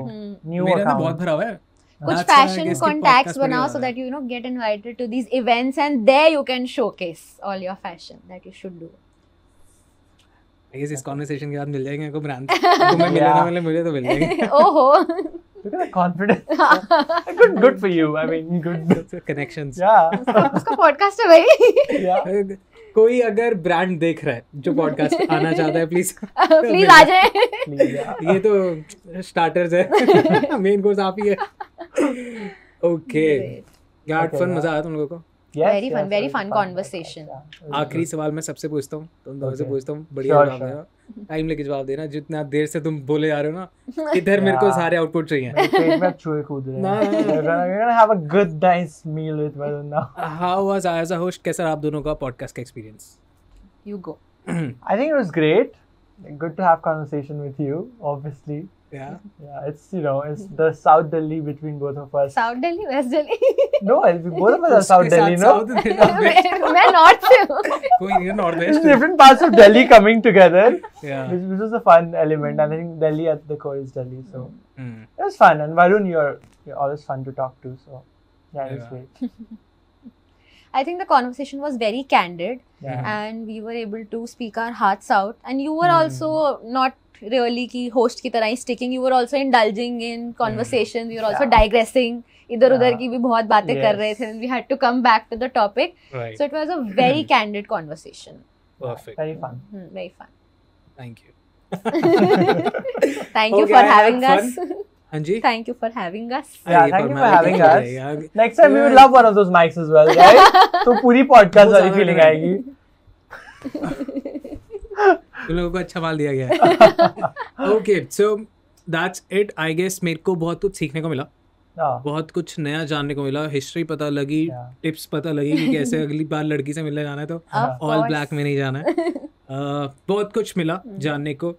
New मेरा ना account. बहुत भरा हुआ है. कुछ That's why I fashion guess कि contacts podcast बनाओ बढ़िया so है. that you get invited to these events and there you can showcase all your fashion that you should do. I guess इस कॉन्वर्सेशन के बाद मिल जाएंगे मेरे को ब्रांड. तुम्हें मिले ना मिले, मुझे तो मिल जाएंगे. ओहो. Look at the confidence. Good for you. I mean, good. Connections. Yeah. उसका podcast है भाई. Yeah. कोई अगर ब्रांड देख रहा है जो पॉडकास्ट आना चाहता है, प्लीज Please आ जाए. Please, yeah. ये तो स्टार्टर्स है, मेन कोर्स आप ही है. Okay, guard Okay, fun yeah. मजा आया तुम लोगों को? very fun conversation. आखिरी सवाल मैं सबसे पूछता हूँ, तुम दोनों से Okay. पूछता हूँ, बढ़िया Sure, जवाब देना, टाइम लेके जवाब देना, जितना देर से तुम बोले जा रहे हो ना, इधर मेरे को सारे आउटपुट चाहिए. पेट में छुए कूद रहे No. हैं. We're gonna have a good nice meal with Varun now. How was I as a host? कैसा रहा आप दोनों का पॉडकास्ट का experience? You go. I think it was great. Good to have conversation with you, obviously. Yeah. Yeah, it's the South Delhi between both of us. South Delhi, West Delhi. No, both of us are South Delhi, no? मैं North से हूँ. कोई नहीं, north Just west. different parts of Delhi coming together, Yeah. which was a fun element. And I think Delhi at the core is Delhi, so Hmm. it was fun. And Varun, you're always fun to talk to, so yeah, it was Yeah. great. I think the conversation was very candid, Yeah. and we were able to speak our hearts out. And you were also not really ki host की तरह ही sticking. You were also indulging in conversations. You were also Yeah. digressing. इधर उधर Yeah. की भी बहुत बातें कर रहे Yes. थे. And we had to come back to the topic. Right. So it was a very candid conversation. Perfect. Very fun. Very fun. Thank you. Thank you Okay, for I had having fun. us. हाँ जी. Thank you for having us. Yeah, thank you for having us. us. Next time we would love one of those mics as well, right? तो पूरी podcast बहुत वाली ज्यादा feeling better आएगी. तुम लोगों को अच्छा माल दिया गया है. Okay, so that's it. I guess मेरे को बहुत कुछ सीखने को मिला, हाँ. बहुत कुछ नया जानने को मिला, हिस्ट्री पता लगी, Yeah. टिप्स पता लगी कि कैसे अगली बार लड़की से मिलने जाना है तो Of ऑल course. ब्लैक में नहीं जाना है. बहुत कुछ मिला जानने को,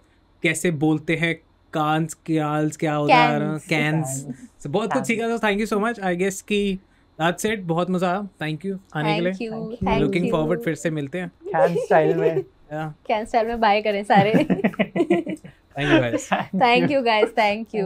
कैसे बोलते हैं, कांस क्याल्स क्या होता है, Cans. कैंस, so बहुत कुछ सीखा. तो thank you so much. I guess कि दैट्स इट. बहुत मजा आया. थैंक यू आने के Thank लिए. you. Thank looking you. Forward फिर से मिलते हैं. Can style में. Yeah. Can style में बाय करें सारे. Thank you guys. Thank you guys. Thank you.